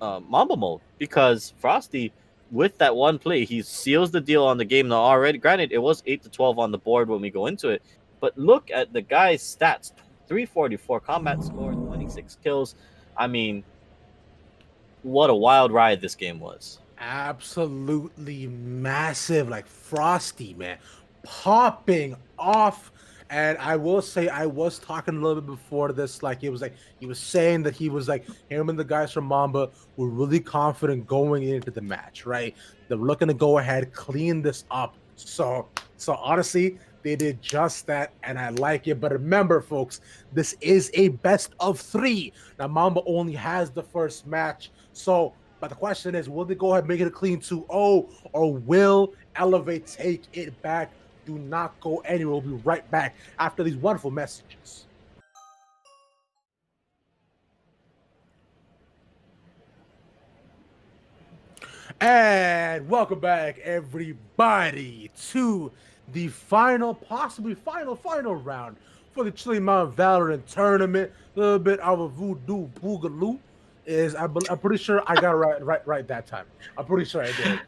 Mamba Mode, because Frosty, with that one play, he seals the deal on the game. Now already, granted, it was 8-12 on the board when we go into it, but look at the guy's stats: 344 combat score, 26 kills. I mean, what a wild ride this game was. Absolutely massive, like Frosty, man, popping off. And I will say, I was talking a little bit before this, like he was saying that he was like, him and the guys from Mamba were really confident going into the match, right? They're looking to go ahead, clean this up. So honestly, they did just that, and I like it. But remember, folks, this is a best of 3. Now, Mamba only has the first match, but the question is, will they go ahead and make it a clean 2-0, or will Elevate take it back? Do not go anywhere. We'll be right back after these wonderful messages. And welcome back, everybody, to the possibly final round for the Chilly Mount Valorant tournament. A little bit of a Voodoo Boogaloo. I'm pretty sure I got it right that time. I'm pretty sure I did.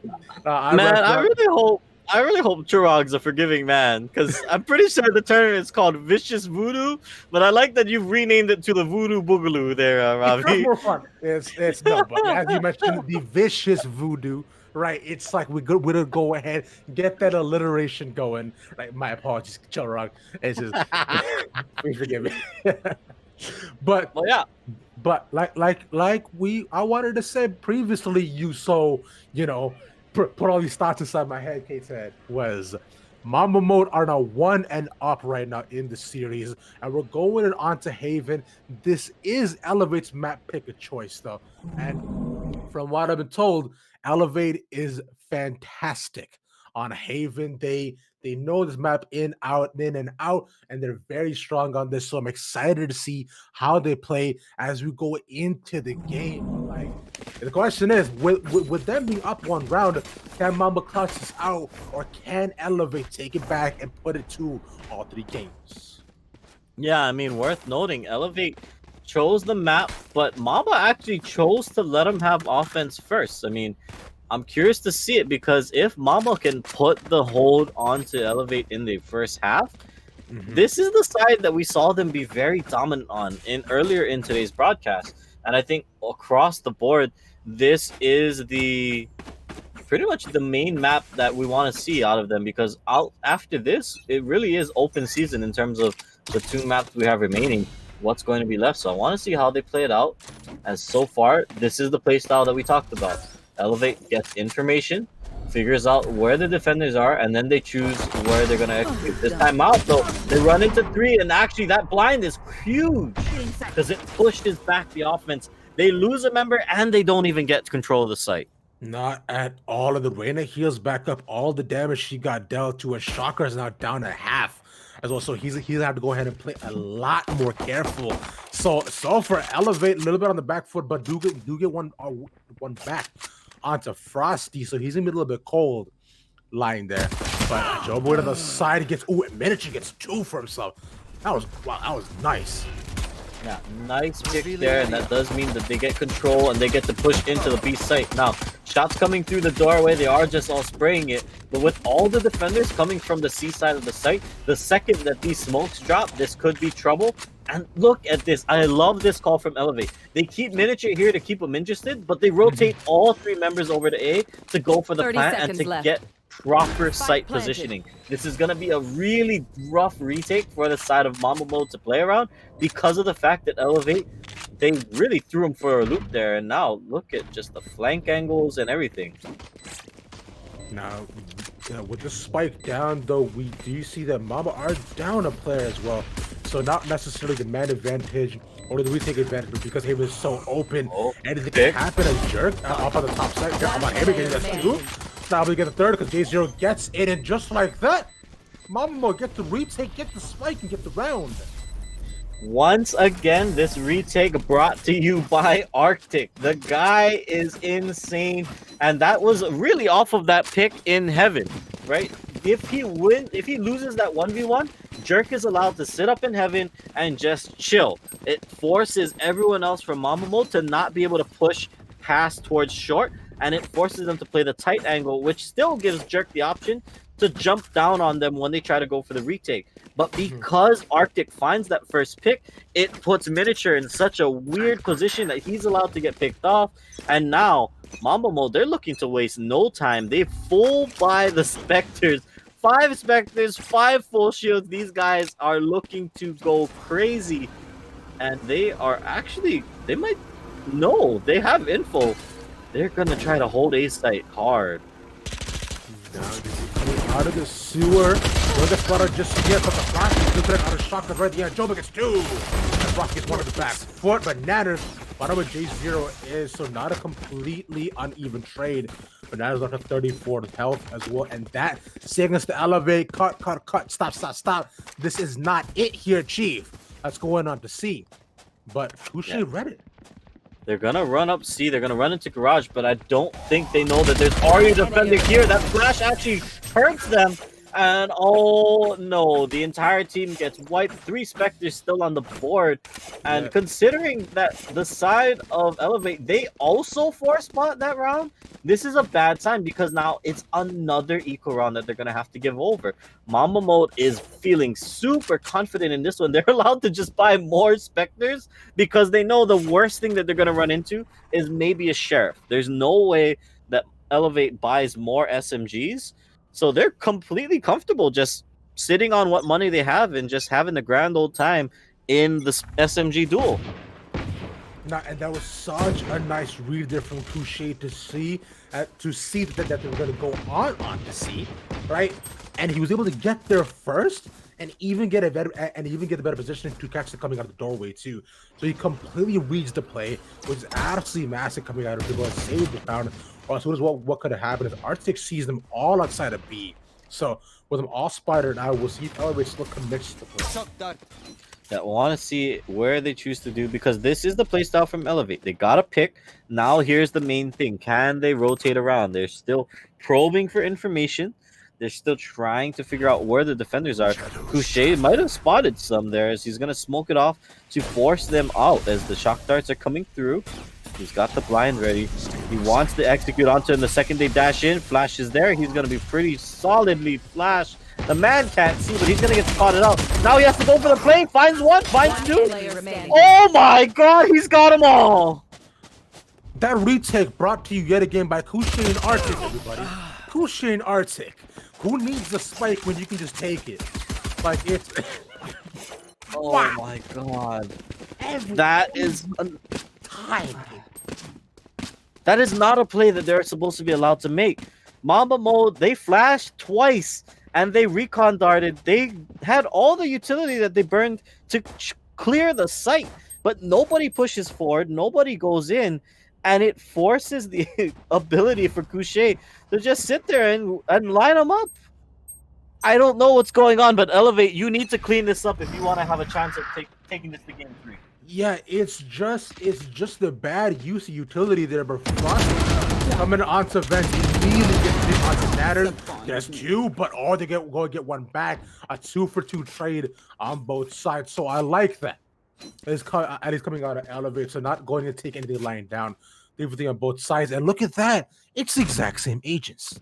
I really hope Chirag's a forgiving man, because I'm pretty sure the tournament is called Vicious Voodoo, but I like that you've renamed it to the Voodoo Boogaloo there, Ravi. It's more fun. It's no, but as you mentioned, the Vicious Voodoo, right? It's like we're gonna go ahead, get that alliteration going. Right? My apologies, Chirag. It's just please forgive me. But well, yeah. But I wanted to say previously, put all these thoughts inside my head, Ktad, was Mamba Mode are now 1-up right now in the series, and we're going on to Haven. This is Elevate's map pick of choice, though, and from what I've been told, Elevate is fantastic on Haven. They know this map in and out, and they're very strong on this. So I'm excited to see how they play as we go into the game. Like, the question is, with them being up one round, can Mamba clutch this out, or can Elevate take it back and put it to all 3 games? Yeah, I mean, worth noting, Elevate chose the map, but Mamba actually chose to let him have offense first. I mean, I'm curious to see it, because if Mamba can put the hold onto Elevate in the first half, this is the side that we saw them be very dominant on earlier in today's broadcast. And I think across the board, this is the pretty much the main map that we want to see out of them, because after this, it really is open season in terms of the 2 maps we have remaining. What's going to be left? So I want to see how they play it out. And so far, this is the playstyle that we talked about. Elevate gets information, figures out where the defenders are, and then they choose where they're going to execute. This time out, though, they run into 3, and actually that blind is huge because it pushes back the offense. They lose a member, and they don't even get control of the site. Not at all. And the Reyna heals back up all the damage she got dealt to. A Shocker is now down to half as well. So he's have to go ahead and play a lot more careful. So for Elevate, a little bit on the back foot, but do get one back onto Frosty. So he's gonna be a little bit cold lying there. But Joe Boy to the side gets Miniature gets 2 for himself. That was nice. Yeah, nice pick there, and that does mean that they get control and they get to push into the B site. Now, shots coming through the doorway, they are just all spraying it, but with all the defenders coming from the C side of the site, the second that these smokes drop, this could be trouble. And look at this. I love this call from Elevate. They keep Miniature here to keep them interested, but they rotate all 3 members over to A to go for the plant and to get proper site positioning. This is going to be a really rough retake for the side of Mamba Mode to play around because of the fact that Elevate, they really threw him for a loop there. And now look at just the flank angles and everything. Now, with the spike down, though, we do see that Mamba are down a player as well. So not necessarily the man advantage or the retake advantage, but because he was so open, anything can happen. A jerk up on the top side. I'm on him getting that 2. Now we get a 3rd because J0 gets it, and just like that, Mamba get the retake, get the spike, and get the round. Once again, this retake brought to you by Arctic. The guy is insane, and that was really off of that pick in heaven, right? If he loses that 1v1, Jerk is allowed to sit up in heaven and just chill. It forces everyone else from Mamba Mode to not be able to push past towards short, and it forces them to play the tight angle, which still gives Jerk the option to jump down on them when they try to go for the retake. But because Arctic finds that first pick, it puts Miniature in such a weird position that he's allowed to get picked off. And now, Mamba Mode, they're looking to waste no time. They full buy the Spectres. 5 Spectres, 5 full shields. These guys are looking to go crazy. And they are actually, they might know, they have info. They're going to try to hold A site hard. Now coming out of the sewer. Don't get spotted just yet, but the flash is looking out of shock right at the end. Joba gets 2. And Rock gets 1 of the back foot, but Nanners, bottom of J0 is, so not a completely uneven trade. But Nanners left at 34 health as well, and that signals to Elevate. Cut. Stop. This is not it here, Chief. That's going on to C. But Touché read it. They're going to run up C. They're going to run into Garage, but I don't think they know that there's already a defender here. That flash actually hurts them. And oh no, the entire team gets wiped. 3 Spectres still on the board. And considering that the side of Elevate, they also 4-spot that round, this is a bad sign because now it's another eco round that they're going to have to give over. Mamba Mode is feeling super confident in this one. They're allowed to just buy more Spectres because they know the worst thing that they're going to run into is maybe a Sheriff. There's no way that Elevate buys more SMGs. So they're completely comfortable just sitting on what money they have and just having the grand old time in the SMG duel. And that was such a nice read there from Touché to see that they were going to go on to see, right? And he was able to get there first and even get a better position to catch the coming out of the doorway too. So he completely reads the play, which is absolutely massive coming out of the goal, save the round. Or as soon as what could have happened is Arctic sees them all outside of B. So with them all spidered out, we'll see if Elevate still commits to the play. That want to see where they choose to do, because this is the playstyle from Elevate. They got to pick. Now here's the main thing. Can they rotate around? They're still probing for information. They're still trying to figure out where the defenders are. Touché might have spotted some there as he's going to smoke it off to force them out as the shock darts are coming through. He's got the blind ready. He wants to execute onto him the second they dash in. Flash is there. He's going to be pretty solidly flashed. The man can't see, but he's gonna get spotted out. Now he has to go for the play. Finds one, finds two. Player remaining. Oh my god, he's got them all. That retake brought to you yet again by Kushe and Arctic, everybody. Kushe and Arctic. Who needs the spike when you can just take it? Like, it's... Oh Wow. my god. Every That is time. that is not a play that they're supposed to be allowed to make. Mamba Mode, they flashed twice and they recon darted. They had all the utility that they burned to clear the site, but nobody pushes forward, nobody goes in, and it forces the ability for Kushe to just sit there and line them up. I don't know what's going on, but Elevate, you need to clean this up if you want to have a chance of taking this to game 3. Yeah, it's just the bad use of utility there, but Frost coming onto Vent immediately gets hit onto Natter. There's 2, but all they go get 1 back. A 2-for-2 trade on both sides. So I like that. And he's coming out of Elevate, so not going to take anything lying down. Everything on both sides. And look at that. It's the exact same agents.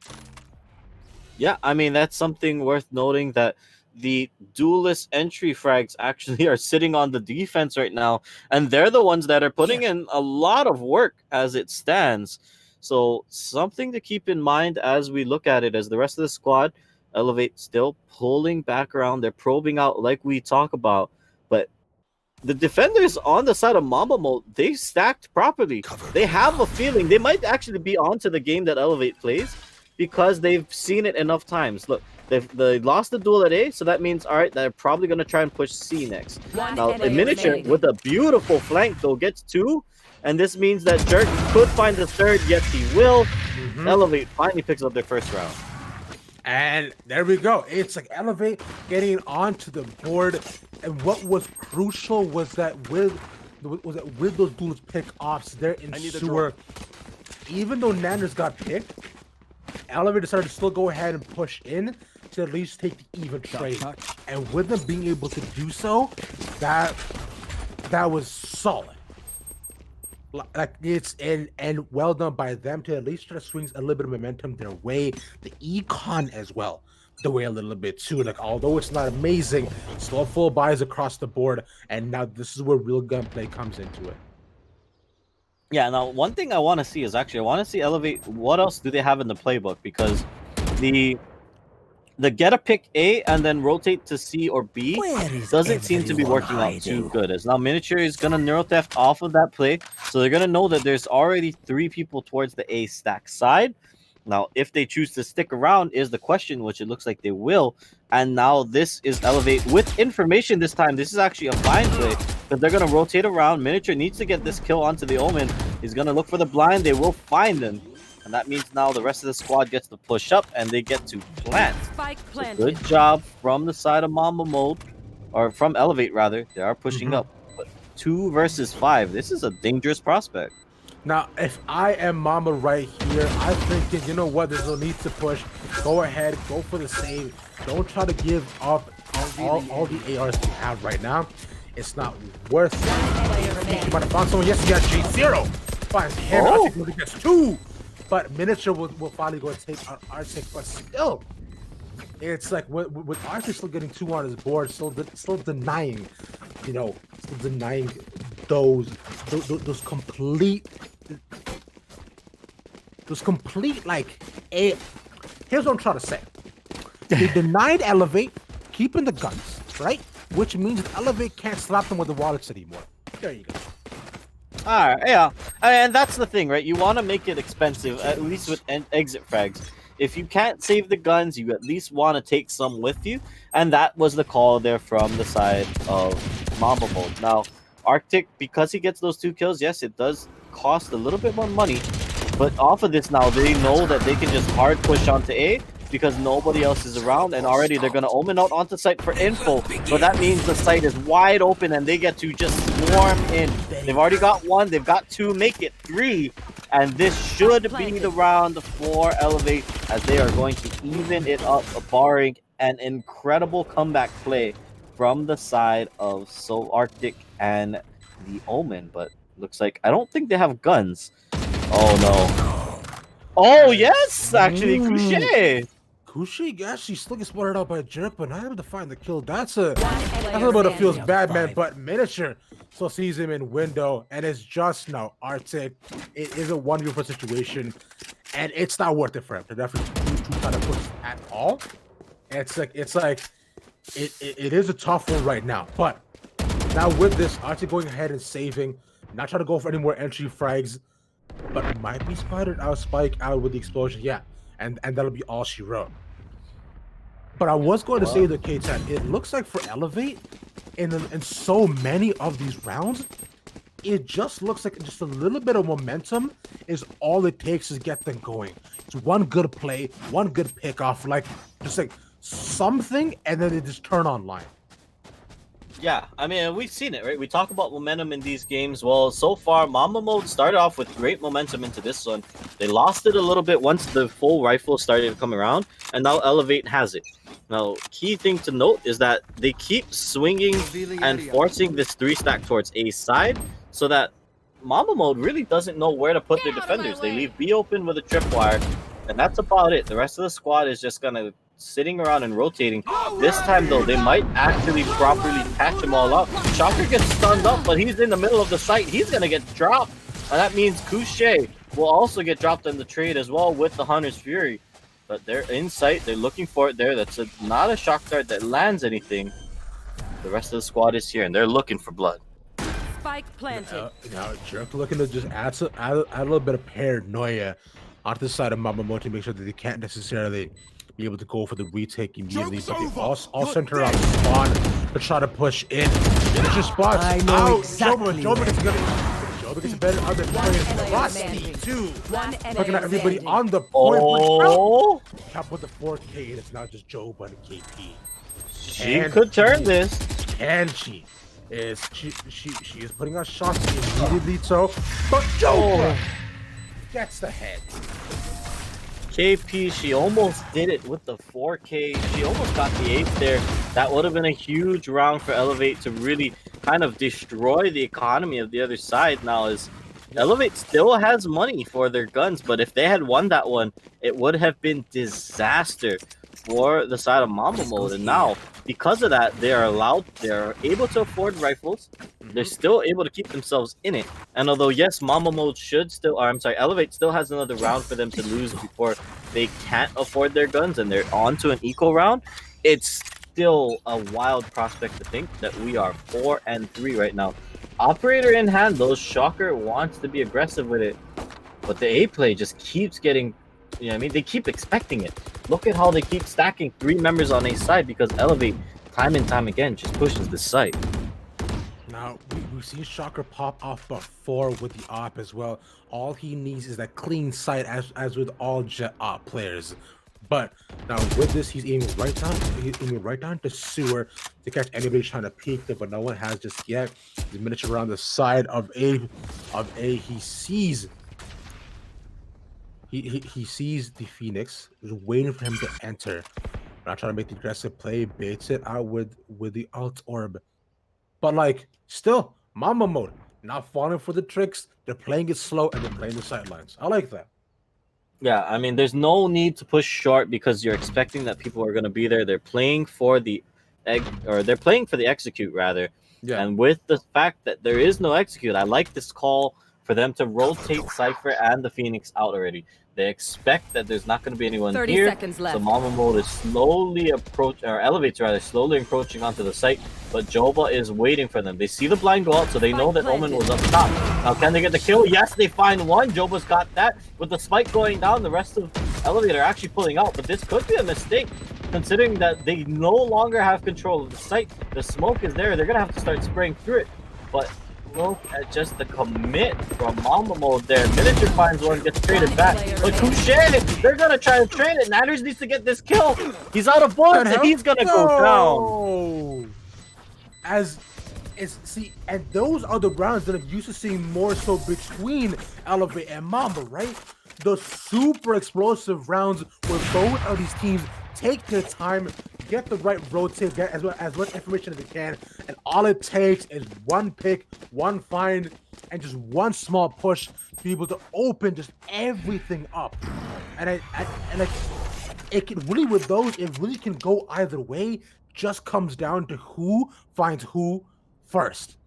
Yeah, I mean, that's something worth noting, that the duelist entry frags actually are sitting on the defense right now, and they're the ones that are putting in a lot of work as it stands. So something to keep in mind as we look at it, as the rest of the squad, Elevate still pulling back around. They're probing out like we talk about, but the defenders on the side of Mamba Mode, they stacked properly. They have a feeling they might actually be onto the game that Elevate plays, because they've seen it enough times. Look, they lost the duel at A, so that means, all right, they're probably going to try and push C next. Now, the Miniature, with a beautiful flank, though, gets 2, and this means that Jerk could find the 3rd. Yes, he will. Elevate finally picks up their first round. And there we go. It's like Elevate getting onto the board. And what was crucial was that with those duelist pick-offs, their Ensuer, even though Nanners got picked, Elevate decided to still go ahead and push in to at least take the even trade. And with them being able to do so, that was solid. Like, it's and well done by them to at least try to swing a little bit of momentum their way. The econ as well, the way a little bit too. Like, although it's not amazing, still full buys across the board. And now this is where real gunplay comes into it. Yeah, now one thing I want to see is actually I want to see Elevate. What else do they have in the playbook? Because the get a pick A and then rotate to C or B doesn't seem to be working out too good. As now Miniature is gonna neural theft off of that play, so they're gonna know that there's already 3 people towards the A stack side. Now, if they choose to stick around is the question, which it looks like they will. And now this is Elevate with information this time. This is actually a fine play, because they're going to rotate around. Miniature needs to get this kill onto the Omen. He's going to look for the blind. They will find them. And that means now the rest of the squad gets to push up, and they get to plant. So good job from the side of Mamba Mode, or from Elevate, rather. They are pushing up. But 2 versus 5. This is a dangerous prospect. Now, if I am Mamba right here, I'm thinking, you know what, there's no need to push. Go ahead, go for the save. Don't try to give up all the ARs you have right now. It's not worth it. You might have found someone. Yes, you got J0. Finds him. I think he gets 2. But Miniature will finally go and take on Arctic. But still, it's like with Arctic still getting 2 on his board, still denying, you know, still denying those complete like a. Here's what I'm trying to say. They denied Elevate keeping the guns, right? Which means that Elevate can't slap them with the wallets anymore. There you go. All right, yeah, and that's the thing, right? You want to make it expensive, at least with exit frags. If you can't save the guns, you at least want to take some with you, and that was the call there from the side of Mamba Mode. Now, Arctic, because he gets those 2 kills, yes, it does cost a little bit more money, but off of this now, they know that they can just hard push onto A, because nobody else is around, and already they're going to omen out onto site for info, but that means the site is wide open and they get to just swarm in. They've already got 1, they've got 2, make it 3, and this should be the round for Elevate, as they are going to even it up, barring an incredible comeback play from the side of Soul Arctic and the Omen, but looks like I don't think they have guns. Oh no. Oh yes, actually, Kushe. Kushi actually still gets spotted out by Jerk, but not able to find the kill. That's a player little bit of feels standing. bad, man. But Miniature still sees him in window, and it's just no Arctic. It is a 1v4 situation, and it's not worth it for him to definitely to try to push at all. It's like it is a tough one right now, but now with this, Arctic going ahead and saving, not trying to go for any more entry frags, but might be spike out with the explosion, yeah, and that'll be all she wrote. But I was going to say the Ktad, it looks like for Elevate, in so many of these rounds, it just looks like just a little bit of momentum is all it takes to get them going. It's one good play, one good pickoff, like just like something, and then they just turn online. Yeah, I mean, we've seen it, right? We talk about momentum in these games. Well, so far, Mamba Mode started off with great momentum into this one. They lost it a little bit once the full rifle started to come around, and now Elevate has it. Now, key thing to note is that they keep swinging and forcing this 3-stack towards A side, so that Mamba Mode really doesn't know where to put their defenders. They leave B open with a tripwire, and that's about it. The rest of the squad is just gonna sitting around and rotating. This time though, they might actually properly patch them all up. Shocker gets stunned up, but he's in the middle of the site. He's gonna get dropped, and that means Couche will also get dropped in the trade as well with the Hunter's Fury. But they're in sight. They're looking for it there. That's not a shock dart that lands anything. The rest of the squad is here, and they're looking for blood. Spike planted. Now Jerk looking to just add a little bit of paranoia onto the side of Mamba Mode to make sure that they can't necessarily be able to go for the retake immediately, but they all center around spawn to try to push in. Finish your spots. I know exactly. Joba gets a better other players. Rusty too. Looking at everybody on the point. Oh, Cap with the 4K, and it's not just Joba and KP. she could turn this. And she is putting out shots immediately, so but Joba gets the head. KP, she almost did it with the 4K. She almost got the 8 there. That would have been a huge round for Elevate to really kind of destroy the economy of the other side. Now, as Elevate still has money for their guns, but if they had won that one, it would have been disaster for the side of Mamba Mode. And now, because of that, they're able to afford rifles. They're still able to keep themselves in it. And although, yes, Mamba Mode Elevate still has another round for them to lose before they can't afford their guns and they're on to an equal round, it's still a wild prospect to think that we are 4-3 right now. Operator in hand, though, Shocker wants to be aggressive with it, but the A play just keeps getting, you know what I mean? They keep expecting it. Look at how they keep stacking 3 members on a side because Elevate, time and time again, just pushes the site. Now, we've seen Shocker pop off before with the op as well. All he needs is that clean sight as with all Jet op players. But now with this, he's aiming right down to sewer to catch anybody trying to peek there, but no one has just yet. The Miniature around the side of A, he sees he sees the Phoenix, is waiting for him to enter. Not trying to make the aggressive play, baits it out with the alt orb. But like, still, Mamba Mode, not falling for the tricks. They're playing it slow and they're playing the sidelines. I like that. Yeah, I mean, there's no need to push short because you're expecting that people are going to be there. They're playing for the execute rather. Yeah. And with the fact that there is no execute, I like this call for them to rotate Cypher and the Phoenix out already. They expect that there's not going to be anyone 30 here. seconds left. So Mamba Mode is slowly slowly encroaching onto the site, but Joba is waiting for them. They see the blind go out, so they know that Omen was up top. Now, can they get the kill? Yes, they find one. Joba's got that. With the spike going down, the rest of Elevate are actually pulling out, but this could be a mistake, considering that they no longer have control of the site. The smoke is there. They're going to have to start spraying through it, but look at just the commit from Mamba Mode there. Miniature finds one, gets traded back. But Couche, they're gonna try to trade it. Nanners needs to get this kill. He's out of bullets and he's gonna go down. And those are the rounds that I'm used to seeing more so between Elevate and Mamba, right? The super explosive rounds where both of these teams take their time, get the right rotate, get as much information as they can, and all it takes is one pick, one find, and just one small push to be able to open just everything up. And it can really with those, it really can go either way. Just comes down to who finds who first.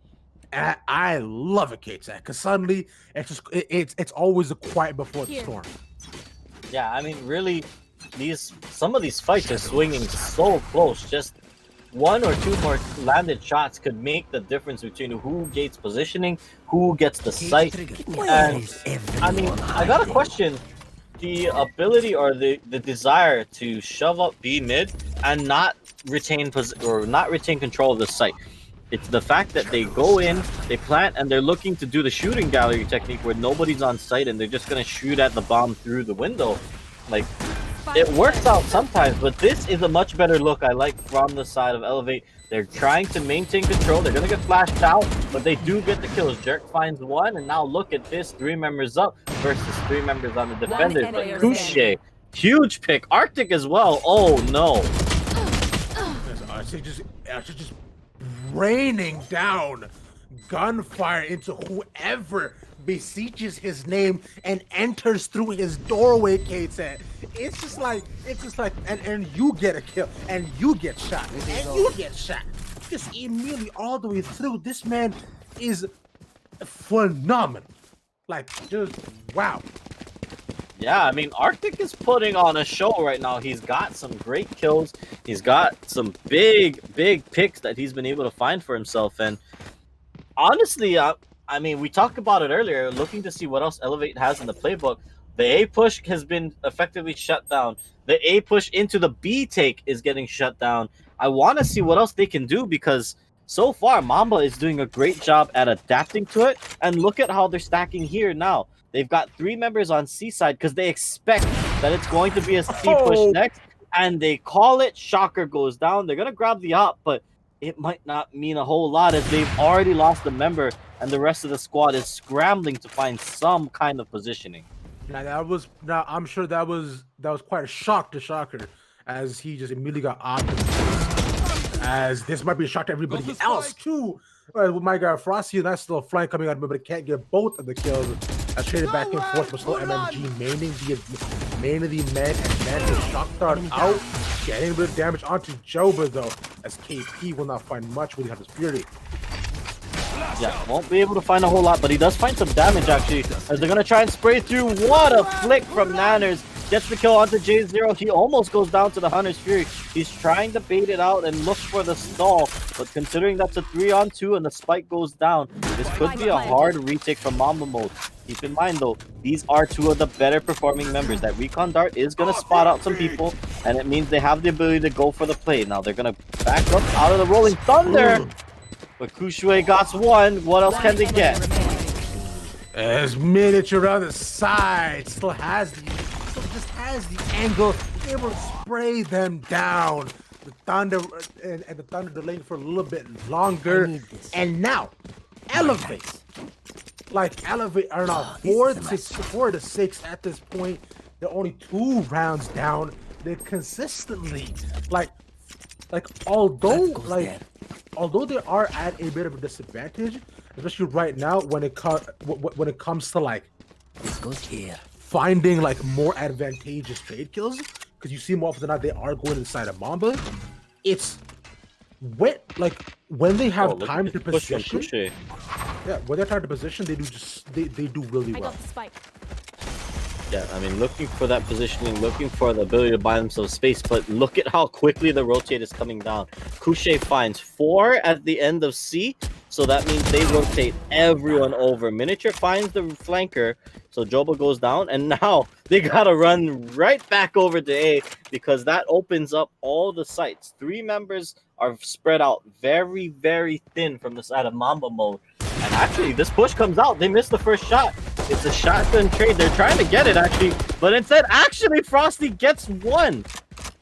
And I love it, Ktad, because suddenly it's always a quiet before the storm. Yeah, I mean, really, some of these fights are swinging so close. Just one or two more landed shots could make the difference between who gets positioning, who gets the sight. And I mean, I got a question. The ability or the desire to shove up B mid and not retain control of the site. It's the fact that they go in, they plant, and they're looking to do the shooting gallery technique where nobody's on site and they're just gonna shoot at the bomb through the window. Like, it works out sometimes, but this is a much better look I like from the side of Elevate. They're trying to maintain control. They're gonna get flashed out, but they do get the kills. Jerk finds one, and now look at this: 3 members up versus 3 members on the defenders. But Couche, huge pick. Arctic as well. Oh no! Arctic just raining down gunfire into whoever beseeches his name and enters through his doorway, Ktad. It's just like, and you get a kill, and you get shot, and you get shot. Just immediately all the way through. This man is phenomenal. Like, just wow. Yeah, I mean, Arctic is putting on a show right now. He's got some great kills. He's got some big picks that he's been able to find for himself. And honestly, I mean, we talked about it earlier, looking to see what else Elevate has in the playbook. The A push has been effectively shut down. The A push into the B take is getting shut down. I want to see what else they can do because so far, Mamba is doing a great job at adapting to it. And look at how they're stacking here now. They've got 3 members on C side because they expect that it's going to be a C push next. And they call it. Shocker goes down. They're going to grab the op, but it might not mean a whole lot as they've already lost a member and the rest of the squad is scrambling to find some kind of positioning. Now I'm sure that was quite a shock to Shocker as he just immediately got opted. As this might be a shock to everybody else too. With my guy Frosty, and that's still a flank coming out, but it can't get both of the kills. As traded back and forth, but still MMG maining the men and then the shock dart out, getting a bit of damage onto Joba though, as KP will not find much when he has his Fury. Yeah, won't be able to find a whole lot, but he does find some damage actually, as they're gonna try and spray through. What a flick from Nanners. Gets the kill onto J0. He almost goes down to the Hunter's Fury. He's trying to bait it out and look for the stall, but considering that's a 3-on-2 and the spike goes down, this could be a hard retake from Mamba Mode. Keep in mind though, these are 2 of the better performing members. That Recon Dart is going to spot out some people, and it means they have the ability to go for the play. Now they're going to back up out of the Rolling Thunder, but Kushui got one. What else can they get? As Miniature on the side still has the angle, able to spray them down. The Thunder and the Thunder delaying for a little bit longer, and now Elevate. Like Elevate are now 4 to 6 at this point. They're only 2 rounds down. They're consistently although they are at a bit of a disadvantage, especially right now when it comes to like This goes here. finding like more advantageous trade kills, because you see more often than not they are going inside of Mamba. It's when they have time to position. Yeah, when they're trying to position, they do really well. I got the spike. Yeah, I mean, looking for that positioning, looking for the ability to buy themselves space, but look at how quickly the rotate is coming down. Couche finds 4 at the end of C, so that means they rotate everyone over. Miniature finds the flanker, so Joba goes down, and now they gotta run right back over to A, because that opens up all the sites. 3 members are spread out very, very thin from the side of Mamba Mode. And actually, this push comes out. They missed the first shot. It's a shotgun trade. They're trying to get it, actually. But instead, actually, Frosty gets 1.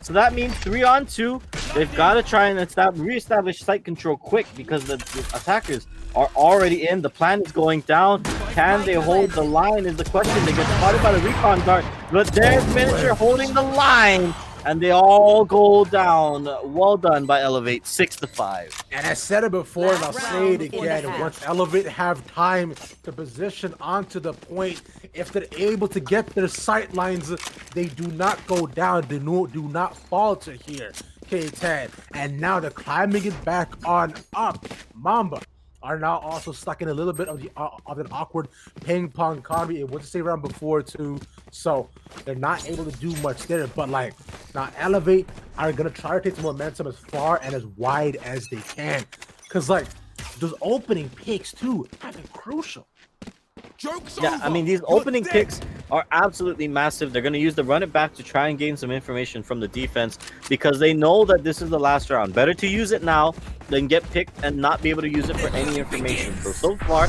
So that means 3 on 2. They've got to try and reestablish site control quick, because the attackers are already in. The plan is going down. Can they hold the line is the question. They get spotted by the recon dart. But there's Miniature holding the line. and they all go down. Well done by Elevate, 6-5. And I said it before, and I'll Last say it round in again. the half. Once Elevate have time to position onto the point, if they're able to get their sight lines, they do not go down. They do not falter here, Ktad. And now they're climbing it back on up. Mamba are now also stuck in a little bit of an awkward ping pong economy. It was the same round before too, so they're not able to do much there. But like now, Elevate are gonna try to take the momentum as far and as wide as they can, cause like those opening picks too have been crucial. Joke's Yeah, over. I mean, these You're opening dead. picks are absolutely massive. They're going to use the run it back to try and gain some information from the defense because they know that this is the last round. Better to use it now than get picked and not be able to use it for any information. So far,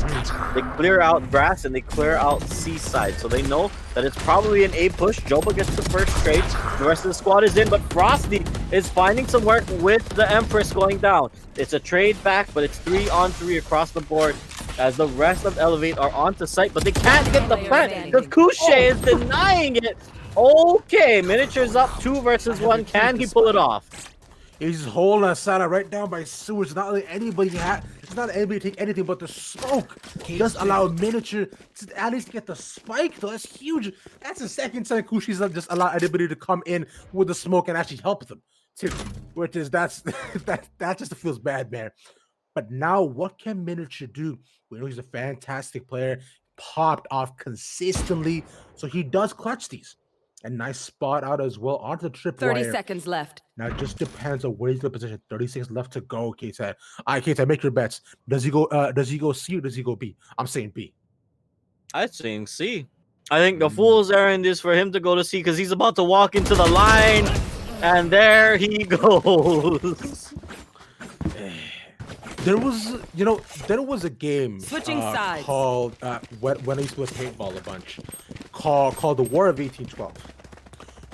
they clear out grass and they clear out seaside. So they know that it's probably an A push. Joba gets the first trade. The rest of the squad is in, but Frosty is finding some work with the Empress going down. It's a trade back, but it's 3-on-3 across the board as the rest of Elevate are onto site, but they can't get the plant because Couche is denying it. Okay, Miniature's up 2 versus 1. Can he pull it off? He's just holding Asana right down by sewers. Not letting anybody it's not anybody take anything but the smoke. Just allow Miniature to at least get the spike though. That's huge. That's the second time Kushi's just allow anybody to come in with the smoke and actually help them too. Which is that just feels bad, man. But now what can Miniature do? We know he's a fantastic player, popped off consistently, so he does clutch these. A nice spot out as well onto the trip 30 wire. seconds left. Now it just depends on where he's going to position. 30 seconds left to go, Ktad. All right, Ktad, make your bets. Does he go C or does he go B? I'm saying B. I'm saying C. I think the fool's errand is for him to go to C because he's about to walk into the line, and there he goes. There was a game Switching sides. called when I used to play paintball a bunch, called the War of 1812.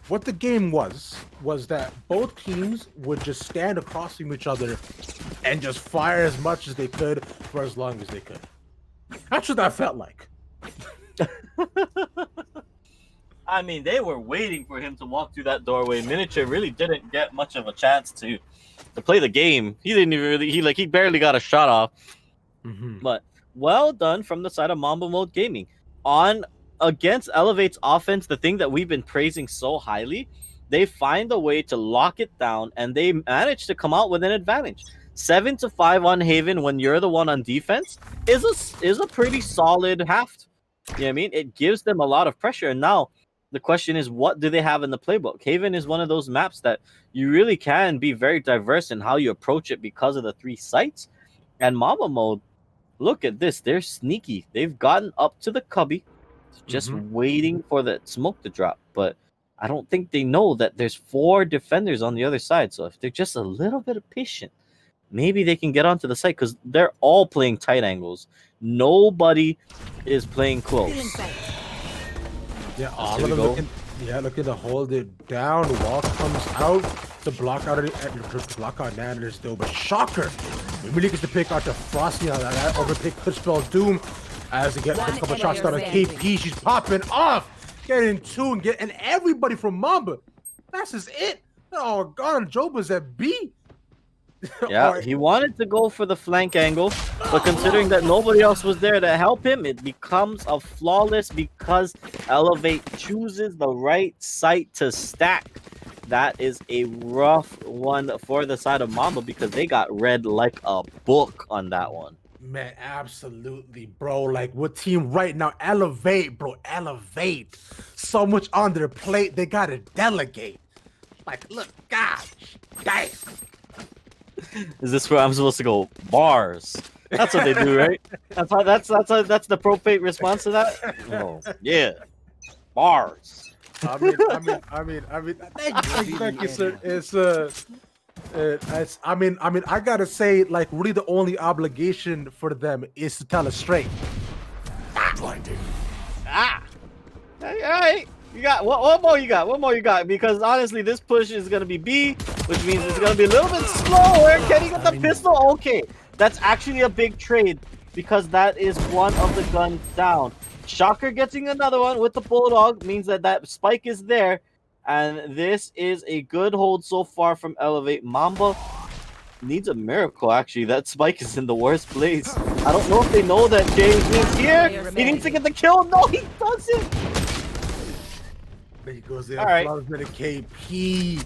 What the game was that both teams would just stand across from each other and just fire as much as they could for as long as they could. That's what that felt like. I mean, they were waiting for him to walk through that doorway. Miniature really didn't get much of a chance to play the game. He didn't even really he barely got a shot off. But well done from the side of Mamba Mode Gaming. On against Elevate's offense, the thing that we've been praising so highly, they find a way to lock it down and they manage to come out with an advantage. 7-5 on Haven when you're the one on defense is a pretty solid half. You know what I mean? It gives them a lot of pressure. And now the question is, what do they have in the playbook? Haven is one of those maps that you really can be very diverse in how you approach it because of the 3 sites. And Mamba Mode, look at this. They're sneaky. They've gotten up to the cubby, just waiting for the smoke to drop. But I don't think they know that there's 4 defenders on the other side. So if they're just a little bit patient, maybe they can get onto the site because they're all playing tight angles. Nobody is playing close. Yeah, all of them looking to hold it down. Wall comes out to block out Nanders still, but Shocker really gets to pick out the Frosty on that overpick could spell doom as they get a couple shots down on KP. She's popping off, getting 2 and everybody from Mamba. That's just it. They're all gone. Joba's at B. Yeah, he wanted to go for the flank angle, but considering that nobody else was there to help him, it becomes a flawless because Elevate chooses the right site to stack. That is a rough one for the side of Mamba because they got read like a book on that one. Man, absolutely, bro. Like, what team right now? Elevate, bro. Elevate. So much on their plate, they gotta delegate. Like, look, gosh, damn. Is this where I'm supposed to go? Bars. That's what they do, right? That's the propate response to that. Oh, yeah, bars. I mean, thank you, sir. I gotta say, like, really, the only obligation for them is to tell us straight. Blinding. All right. You got what more you got? What more you got? Because honestly, this push is gonna be B, which means it's gonna be a little bit slower. Can he get the pistol? Okay, that's actually a big trade because that is one of the guns down. Shocker getting another one with the bulldog means that spike is there, And this is a good hold so far from Elevate. Mamba needs a miracle, actually. That spike is in the worst place. I don't know if they know that James is here. He needs to get the kill. No, he doesn't. There he goes there. All right. With a KP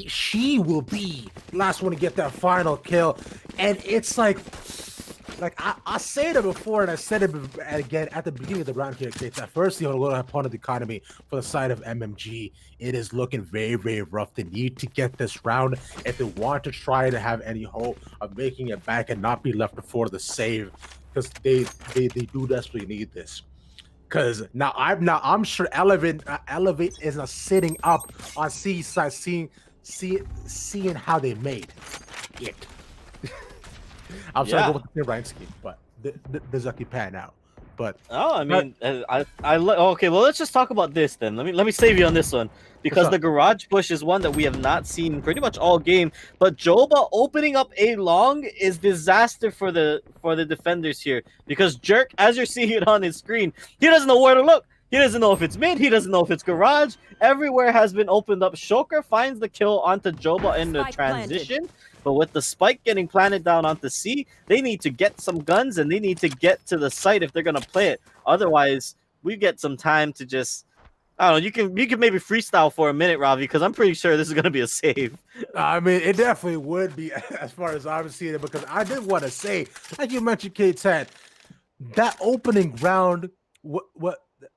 she will be last one to get that final kill. And it's like I said it before, and I said it again at the beginning of the round here. It's at first, you know, going to opponent economy for the side of MMG. It is looking very, very rough. They need to get this round if they want to try to have any hope of making it back and not be left before the save, because they do desperately need this. Because now I'm sure Elevate is not sitting up on C side seeing how they made it. I'm sorry to go with the Ryan scheme, but there's lucky pan out. But I mean, okay. Well, let's just talk about this then. Let me save you on this one, because the garage push is one that we have not seen pretty much all game. But Joba opening up A long is disaster for the defenders here, because Jerk, as you're seeing it on his screen, he doesn't know where to look. He doesn't know if it's mid. He doesn't know if it's garage. Everywhere has been opened up. Shoker finds the kill onto Joba in the transition. But with the spike getting planted down onto C, they need to get some guns and they need to get to the site if they're going to play it. Otherwise, we get some time to just... I don't know, you can maybe freestyle for a minute, Ravi, because I'm pretty sure this is going to be a save. I mean, it definitely would be, as far as I'm seeing it, because I did want to say, like you mentioned, Ktad, that opening round,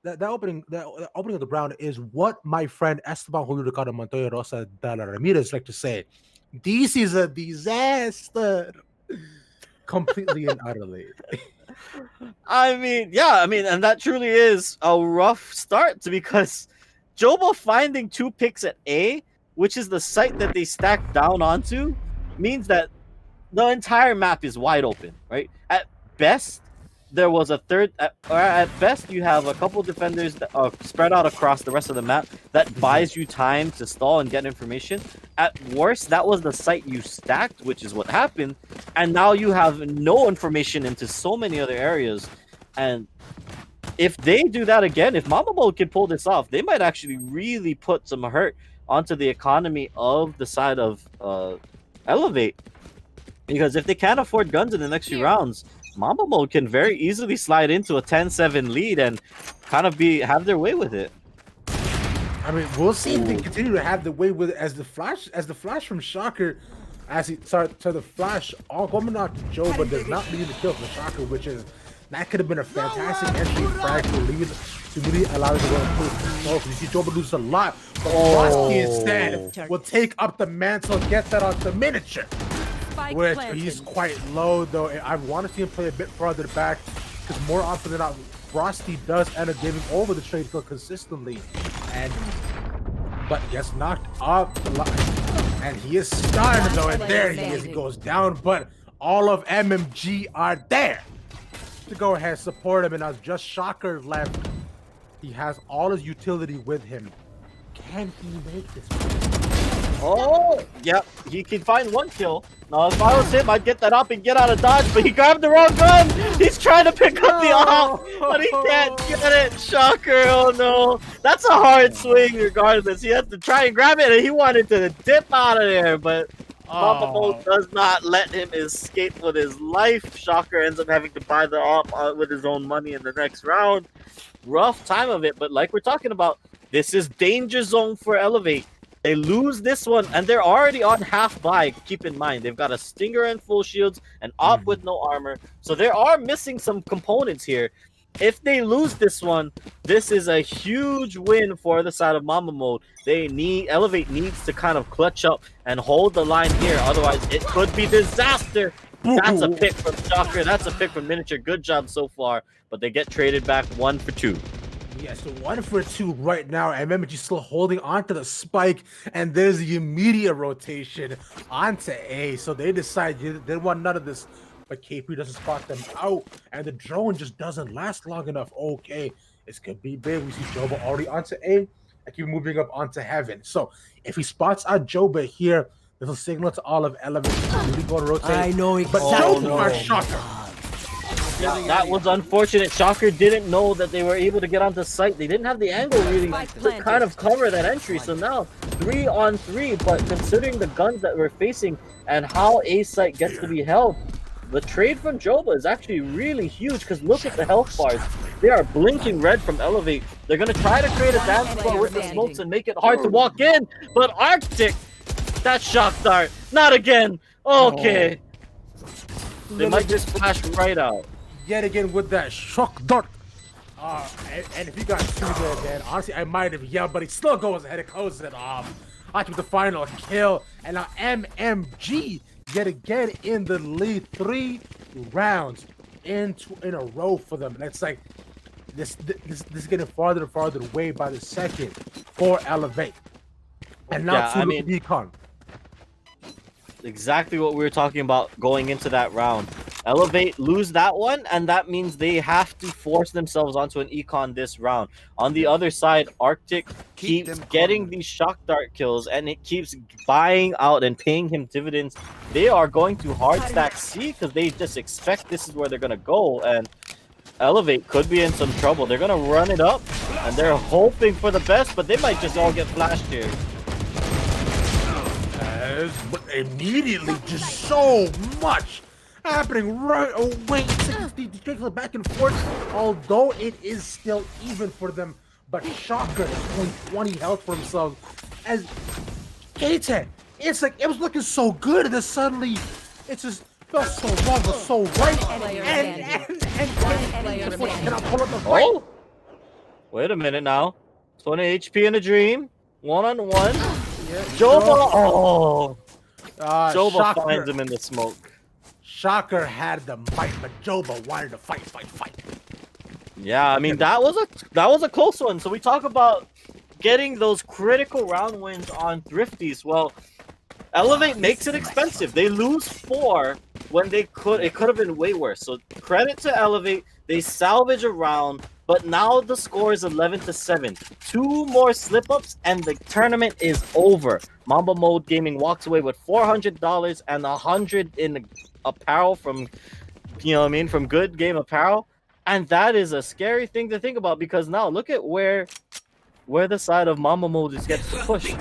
that opening of the round is what my friend Esteban Julio Ricardo Montoya Rosa de la Ramirez like to say. This is a disaster, completely and utterly. I mean, and that truly is a rough start, because Joba finding 2 picks at A, which is the site that they stacked down onto, means that the entire map is wide open, right? At best, there was a third, or at best, you have a couple defenders that are spread out across the rest of the map that buys you time to stall and get information. At worst, that was the site you stacked, which is what happened. And now you have no information into so many other areas. And if they do that again, if Mamba Mode can pull this off, they might actually really put some hurt onto the economy of the side of Elevate. Because if they can't afford guns in the next few rounds, Mamba Mode can very easily slide into a 10-7 lead and kind of have their way with it. I mean, we'll see if they continue to have the way with it as the flash from Shocker, the flash all coming out to Joe, but does not lead the kill from Shocker, which is that could have been a fantastic entry frag to lead to really allow you to go and push control, because you see Joe loses a lot, but Frosty instead will take up the mantle, get that off the miniature. Which he's quite low, though. I want to see him play a bit farther back, because more often than not, Frosty does end up giving over the trade kill consistently. But gets knocked off the line. And he is stunned, though, and there he is. He goes down, but all of MMG are there to go ahead and support him. And as just Shocker left, he has all his utility with him. Can he make this? Oh, yep. He can find 1 kill. Now, if I was him, I'd get that up and get out of dodge, but he grabbed the wrong gun. He's trying to pick up the op, but he can't get it. Shocker, oh no. That's a hard swing regardless. He has to try and grab it, and he wanted to dip out of there, but Mamba Mode does not let him escape with his life. Shocker ends up having to buy the op with his own money in the next round. Rough time of it, but like we're talking about, this is danger zone for Elevate. They lose this one, and they're already on half buy. Keep in mind, they've got a Stinger and full shields, an op with no armor. So they are missing some components here. If they lose this one, this is a huge win for the side of Mamba Mode. Elevate needs to kind of clutch up and hold the line here. Otherwise, it could be disaster. That's a pick from Shocker. That's a pick from Miniature. Good job so far. But they get traded back 1 for 2. Yeah, so 1 for 2 right now, and MMG still holding onto the spike, and there's the immediate rotation onto A. So they decide they want none of this, but KP doesn't spot them out, and the drone just doesn't last long enough. Okay, it's gonna be big. We see Joba already onto A, and keep moving up onto Heaven. So if he spots out Joba here, this will signal to all of Elevate to really go to rotate. I know but exactly. Joba Shocker. Yeah, that was unfortunate. Shocker didn't know that they were able to get onto site. They didn't have the angle really to kind of cover that entry. So now 3-on-3, but considering the guns that we're facing and how A site gets to be held, the trade from Joba is actually really huge because look at the health bars. They are blinking red from Elevate. They're going to try to create a dance floor with the smokes and make it hard to walk in. But Arctic, that shock dart, not again. Okay. They might just flash right out. Yet again with that shock dart. And if you got two there, then honestly, I might have yelled, but he still goes ahead and closes it off. I took the final kill, and now MMG yet again in the lead, 3 rounds in a row for them. And it's like this is getting farther and farther away by the second for Elevate, and now Decon. Exactly what we were talking about going into that round. Elevate lose that one, and that means they have to force themselves onto an econ this round. On the other side, Arctic keeps getting these shock dart kills, and it keeps buying out and paying him dividends. They are going to hard stack C because they just expect this is where they're going to go, and Elevate could be in some trouble. They're going to run it up, and they're hoping for the best, but they might just all get flashed here. But immediately, just so much happening right away. 60 back and forth, although it is still even for them. But Shocker is only 20 health for himself. As Ktad, it's like it was looking so good, and then suddenly it just felt so wrong, but so right. And cannot pull up the fight. Oh, wait a minute now. 20 HP in a dream, 1-on-1. Joba, Joba Shocker finds him in the smoke. Shocker had the might, but Joba wanted to fight. Yeah, I mean that was a close one. So we talk about getting those critical round wins on Thrifties. Well, Elevate makes it expensive. They lose 4 when it could have been way worse. So credit to Elevate. They salvage a round, but now the score is 11-7. 2 more slip-ups and the tournament is over. Mamba Mode Gaming walks away with $400 and $100 in apparel from, from Good Game Apparel. And that is a scary thing to think about because now look at where the side of Mamba Mode gets to push.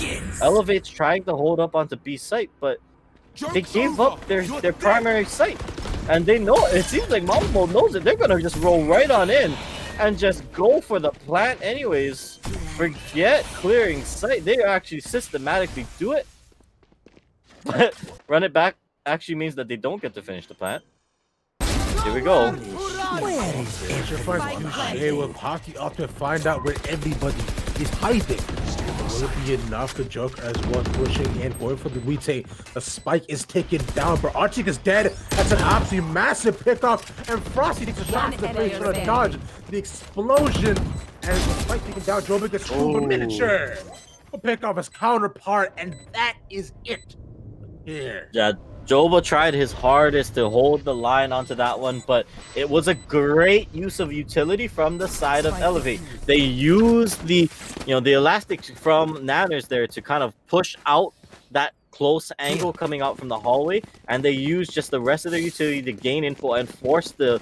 Elevate's trying to hold up onto B site, but they gave up their primary site. And they know, it seems like Mamba Mode knows it. They're going to just roll right on in and just go for the plant anyways. Forget clearing site. They actually systematically do it. But run it back actually means that they don't get to finish the plant. Here we go. It's your first Touché with Hockey up to find out where everybody is hiding. Will it be enough to Joker as well pushing and going for the retake? The spike is taken down, but Archie is dead. That's an absolutely massive pickup, and Frosty takes a shot to the face for a dodge. The explosion, and the spike taken down. Joker gets super miniature. Will pick off his counterpart, and that is it. Here. Yeah. Joba tried his hardest to hold the line onto that one, but it was a great use of utility from the side of Elevate. They used the elastic from Nanners there to kind of push out that close angle coming out from the hallway, and they used just the rest of their utility to gain info and force the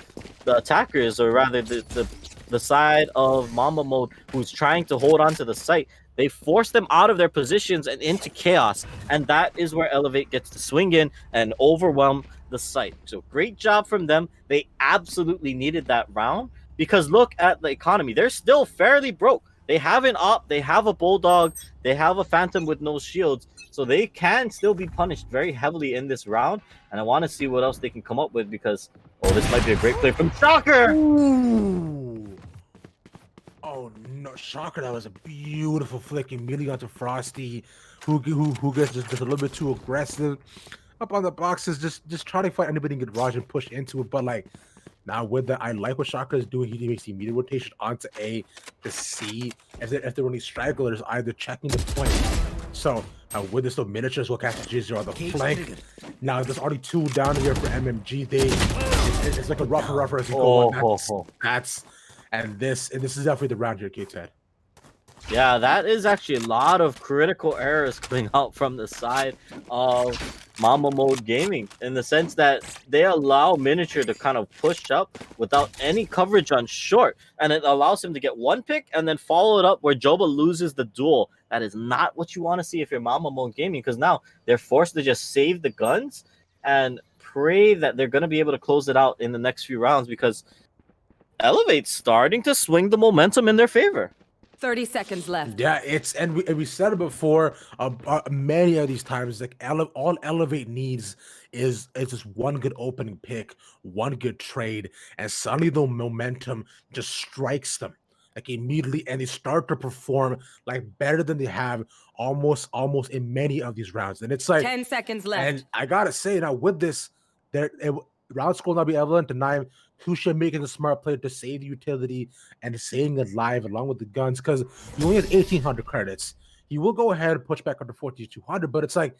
attackers, or rather the side of Mamba Mode, who's trying to hold on to the site. They force them out of their positions and into chaos, and that is where Elevate gets to swing in and overwhelm the site. So great job from them. They absolutely needed that round because look at the economy. They're still fairly broke. They have an op, they have a bulldog, they have a phantom with no shields, so they can still be punished very heavily in this round. And I want to see what else they can come up with because this might be a great play from Shocker. Ooh. Oh no, Shocker! That was a beautiful flick immediately onto Frosty, who gets just a little bit too aggressive up on the boxes, just trying to fight anybody and get Raj and push into it. But like now with that, I like what Shocker is doing. He makes the immediate rotation onto A to C. If they're only stragglers, either checking the point. So with this little miniatures, we'll catch the G0 on the flank. Now there's already 2 down here for MMG. It's like a rougher as you go. And this is definitely the round here, Ktad. Yeah, that is actually a lot of critical errors coming out from the side of Mamba Mode Gaming in the sense that they allow Miniature to kind of push up without any coverage on short, and it allows him to get one pick and then follow it up where Joba loses the duel. That is not what you want to see if you're Mamba Mode Gaming, because now they're forced to just save the guns and pray that they're going to be able to close it out in the next few rounds, because Elevate's starting to swing the momentum in their favor. 30 seconds left. Yeah, and we said it before. Many of these times, like all Elevate needs is just one good opening pick, one good trade, and suddenly the momentum just strikes them like immediately, and they start to perform like better than they have almost in many of these rounds. And it's like 10 seconds left. And I gotta say now with this, round score will not be evident tonight. Kusha making the smart play to save the utility and staying alive along with the guns, because he only has 1,800 credits. He will go ahead and push back up to 4,200, but it's like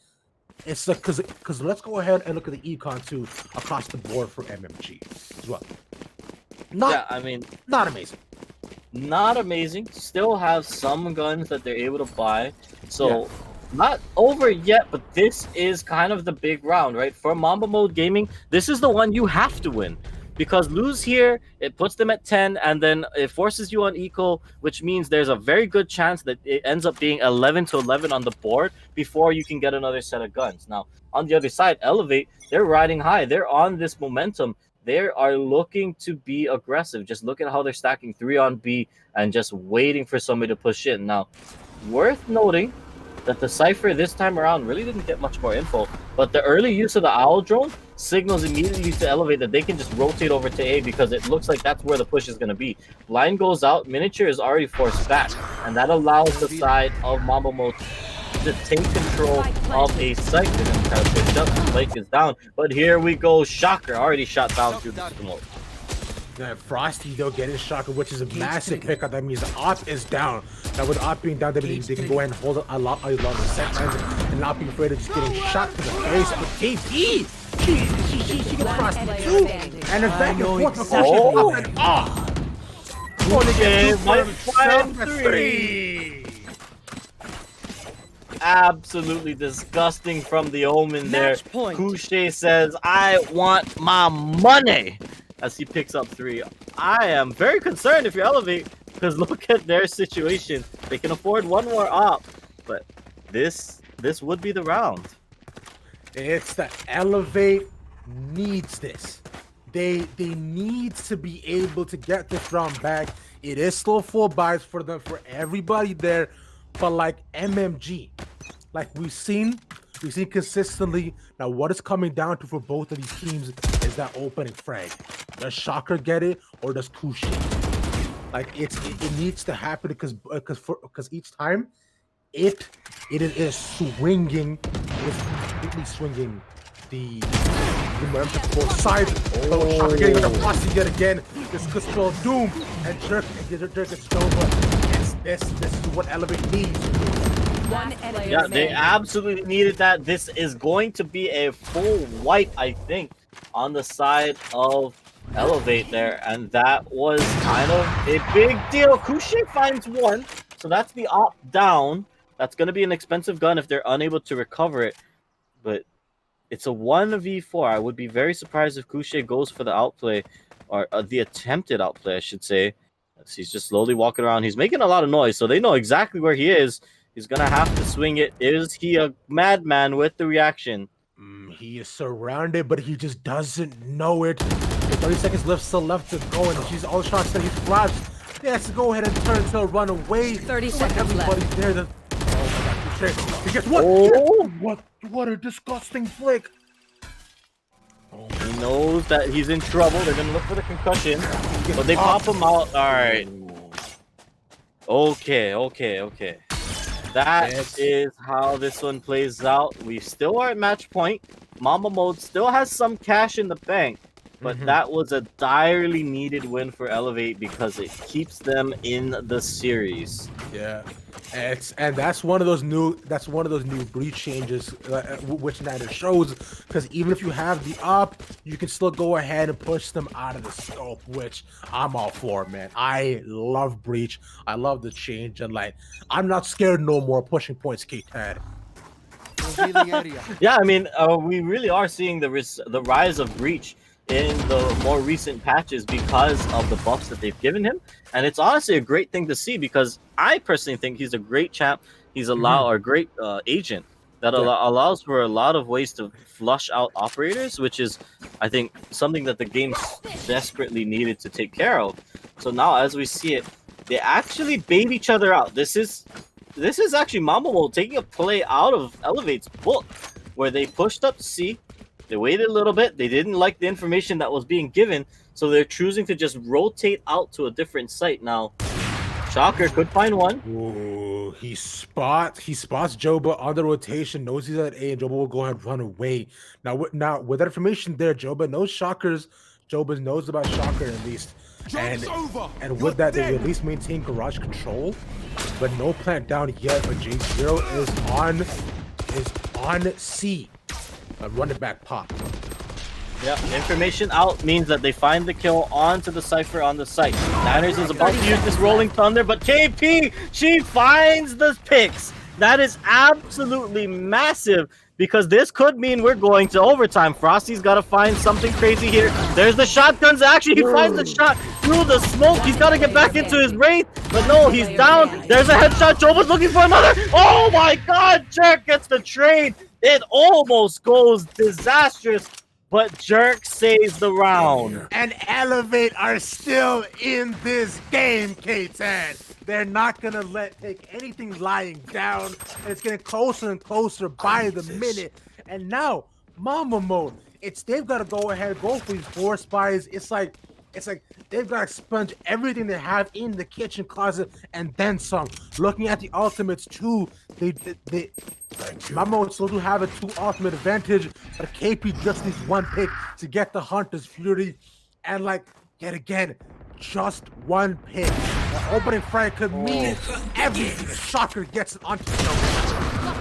because let's go ahead and look at the econ too across the board for MMG as well. Not amazing. Not amazing. Still have some guns that they're able to buy. So not over yet, but this is kind of the big round, right? For Mamba Mode Gaming, this is the one you have to win. Because lose here, it puts them at 10, and then it forces you on eco, which means there's a very good chance that it ends up being 11 to 11 on the board before you can get another set of guns. Now, on the other side, Elevate, they're riding high. They're on this momentum. They are looking to be aggressive. Just look at how they're stacking 3 on B and just waiting for somebody to push in. Now, worth noting that the Cypher this time around really didn't get much more info, but the early use of the Owl Drone signals immediately to Elevate that they can just rotate over to A, because it looks like that's where the push is going to be. Blind goes out, Miniature is already forced back, and that allows the side of Mamba Mode to take control of a site. They're going to try to push up, Blake is down, but here we go, Shocker already shot down through the smoke. Frosty though getting Shocker, which is a massive pickup. That means the op is down. Now with the op being down, that means they can go ahead and hold it a lot longer set times and not be afraid of just getting shot to the face. But KP, she gets Frosty too, and it's back and forth before she's up and off. Three. Absolutely disgusting from the Omen there. Couche says, "I want my money," as he picks up 3. I am very concerned if you Elevate, because look at their situation. They can afford one more op, but this would be the round. It's the Elevate needs this. They need to be able to get this round back. It is still full buys for them, for everybody there, but like MMG, like we've seen consistently. Now what it's coming down to for both of these teams is that opening frag. Does Shocker get it, or does Kushi? Like it needs to happen, because each time it is swinging, it's completely swinging the momentum to both sides. Oh, Shocker getting on the posse yet again. This could spell doom, and Jerk gets over. This is what Elevate needs. Yeah, they absolutely needed that. This is going to be a full wipe, I think, on the side of Elevate there, and that was kind of a big deal. Couche finds 1, so that's the op down. That's going to be an expensive gun if they're unable to recover it, but it's a 1v4. I would be very surprised if Couche goes for the outplay, or the attempted outplay, I should say. He's just slowly walking around. He's making a lot of noise, so they know exactly where he is. He's going to have to swing it. Is he a madman with the reaction? He is surrounded, but he just doesn't know it. 30 seconds still left to go, and he's all shots that he's flashed. He has to go ahead and turn to run away. 30 seconds everybody left. There. Oh my God, he gets what? Oh! What a disgusting flick. He knows that he's in trouble. They're going to look for the concussion, but they pop him out. All right. Okay. That is how this one plays out. We still are at match point. Mamba Mode still has some cash in the bank, but that was a direly needed win for Elevate because it keeps them in the series. Yeah, and that's one of those new breach changes, which Niner shows, because even if you have the up, you can still go ahead and push them out of the scope, which I'm all for, man. I love breach. I love the change, and like I'm not scared no more pushing points, Ktad. Revealing area. Yeah, I mean, we really are seeing the rise of Breach in the more recent patches because of the buffs that they've given him, and it's honestly a great thing to see because I personally think he's a great champ. He's a great agent that allows for a lot of ways to flush out operators, which is, I think, something that the game desperately needed to take care of. So now, as we see it, they actually bait each other out. This is actually Mamba Mode taking a play out of Elevate's book, where they pushed up C, they waited a little bit, they didn't like the information that was being given, so they're choosing to just rotate out to a different site. Now, Shocker could find one. Ooh, he spots Joba on the rotation, knows he's at A, and Joba will go ahead and run away. Now with that information there, Joba knows Joba knows about Shocker at least. And with that, they will at least maintain garage control, but no plant down yet. But J0 is on C. Running back pop. Yeah, information out means that they find the kill onto the Cypher on the site. Niners is about to use this Rolling Thunder, but KP, she finds the picks. That is absolutely massive, because this could mean we're going to overtime. Frosty's got to find something crazy here. There's the shotguns. Actually, he finds the shot through the smoke. He's got to get back into his wraith, but no, he's down. There's a headshot. Joba's looking for another. Oh my God, Jerk gets the trade. It almost goes disastrous, but Jerk saves the round. And Elevate are still in this game, Ktad. They're not gonna take anything lying down. It's getting closer and closer by the minute. And now, Mamba Mode. They've got to go ahead, go for these 4 spies. It's like they've got to sponge everything they have in the kitchen closet and then some. Looking at the ultimates too, Mamba Mode still do have a 2 ultimate advantage, but KP just needs 1 pick to get the Hunter's Fury, and yet again, just 1 pick. The opening frag could mean everything. Shocker gets it onto the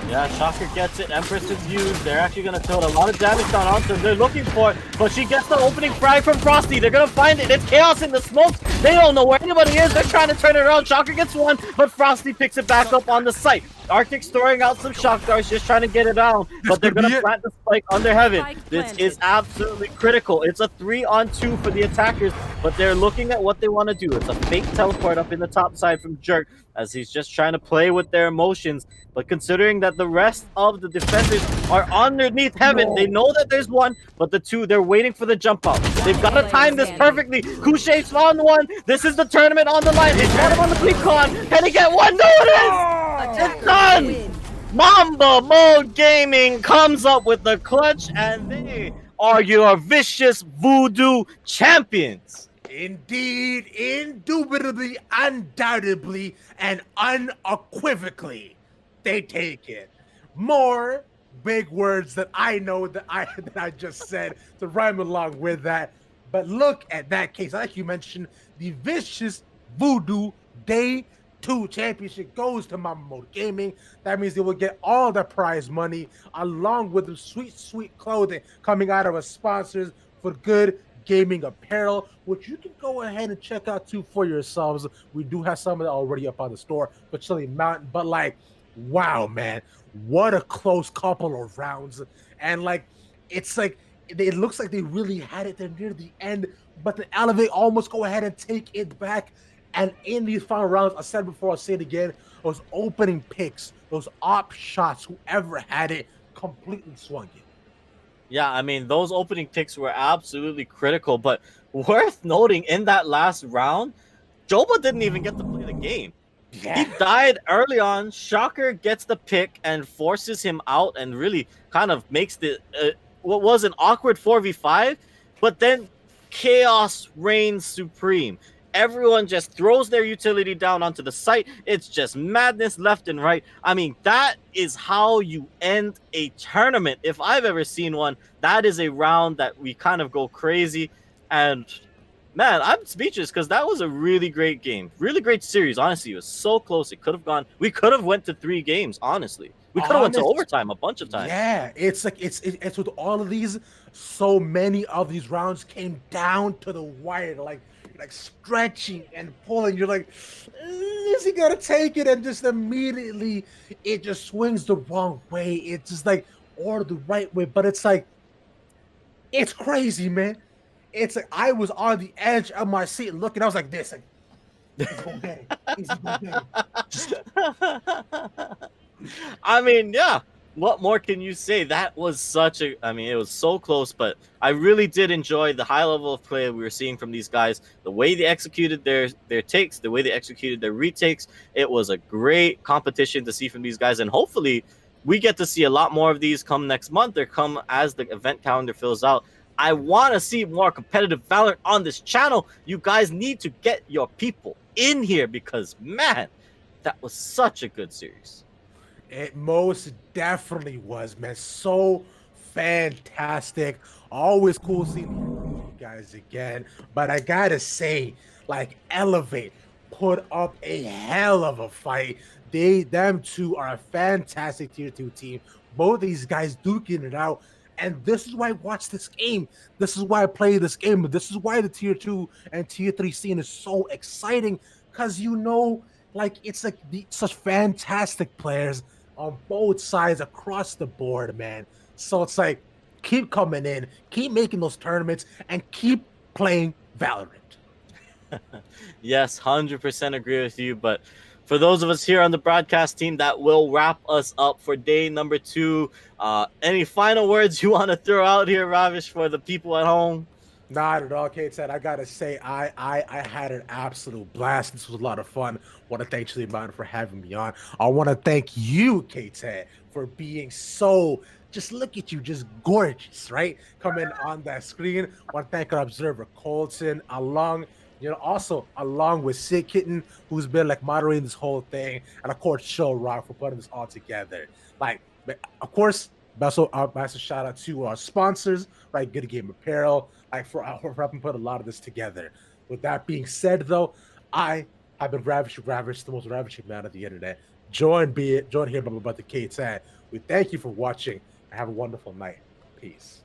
Yeah, Shocker gets it. Empress is used. They're actually going to put a lot of damage down onto them. They're looking for it, but she gets the opening frag from Frosty. They're going to find it. It's chaos in the smokes. They don't know where anybody is. They're trying to turn it around. Shocker gets 1, but Frosty picks it back up on the site. Arctic's throwing out some shock darts, just trying to get it down, but they're going to plant the spike under heaven. This is absolutely critical. It's a 3-on-2 for the attackers, but they're looking at what they want to do. It's a fake teleport up in the top side from Jerk, as he's just trying to play with their emotions. But considering that the rest of the defenders are underneath heaven, they know that there's 1, but the 2, they're waiting for the jump out. They've got to time this perfectly. Couché's found 1. This is the tournament on the line. It's got him on the pre-con. Can he get 1? No, it is! It's done! Mamba Mode Gaming comes up with the clutch, and they are your vicious Voodoo champions. Indeed, indubitably, undoubtedly, and unequivocally, they take it. More big words that I know that I just said to rhyme along with that. But look at that case. Like you mentioned, the vicious Voodoo Day 2 championship goes to Mamba Mode Gaming. That means they will get all the prize money along with the sweet, sweet clothing coming out of our sponsors for good gaming apparel, which you can go ahead and check out too for yourselves. We do have some of that already up on the store for Chilly Mountain, but wow, man, what a close couple of rounds. And it looks like they really had it there near the end, but the Elevate almost go ahead and take it back. And in these final rounds, I said before, I'll say it again, those opening picks, those op shots, whoever had it, completely swung it. Yeah, I mean, those opening picks were absolutely critical, but worth noting, in that last round, Joba didn't even get to play the game. Yeah. He died early on. Shocker gets the pick and forces him out and really kind of makes the what was an awkward 4v5, but then chaos reigns supreme. Everyone just throws their utility down onto the site. It's just madness left and right. I mean, that is how you end a tournament. If I've ever seen one, that is a round that we kind of go crazy. And man, I'm speechless because that was a really great game. Really great series. Honestly, it was so close. It could have gone. We could have went to 3 games, honestly. We could have went to overtime a bunch of times. Yeah, it's with all of these, so many of these rounds came down to the wire. like stretching and pulling. You're like, is he gonna take it? And just immediately it just swings the wrong way. It's just like, or the right way. But it's like, it's crazy, man. It's like I was on the edge of my seat looking. I was like this, like, is he gonna get it? Is he gonna get it? Just I mean, yeah. What more can you say? That was such a. I mean, it was so close, but I really did enjoy the high level of play we were seeing from these guys. The way they executed their takes, the way they executed their retakes. It was a great competition to see from these guys, and hopefully, we get to see a lot more of these come next month or come as the event calendar fills out. I want to see more competitive Valorant on this channel. You guys need to get your people in here because man, that was such a good series. It most definitely was, man. So fantastic. Always cool seeing you guys again. But I gotta say, like, Elevate put up a hell of a fight. Them two are a fantastic tier 2 team. Both these guys duking it out. And this is why I watch this game. This is why I play this game. This is why the tier 2 and tier 3 scene is so exciting. Because like it's like such fantastic players on both sides across the board, man. So it's like, keep coming in, keep making those tournaments, and keep playing Valorant. Yes, 100% agree with you. But for those of us here on the broadcast team, that will wrap us up for day number 2. Any final words you want to throw out here, Ravish, for the people at home? Not at all, Ktad. I gotta say, I had an absolute blast. This was a lot of fun. Want to thank Chillier for having me on. I want to thank you, Ktad, for being so. Just look at you, just gorgeous, right? Coming on that screen. Want to thank our observer Colton, also along with Sid Kitten, who's been like moderating this whole thing, and of course Show Rock for putting this all together. Like, of course. Also, massive shout out to our sponsors, right? GoodGame Apparel, like for helping put a lot of this together. With that being said, though, I have been Ravishing Ravish, the most ravishing man of the internet. Join here, about the Ktad. We thank you for watching and have a wonderful night. Peace.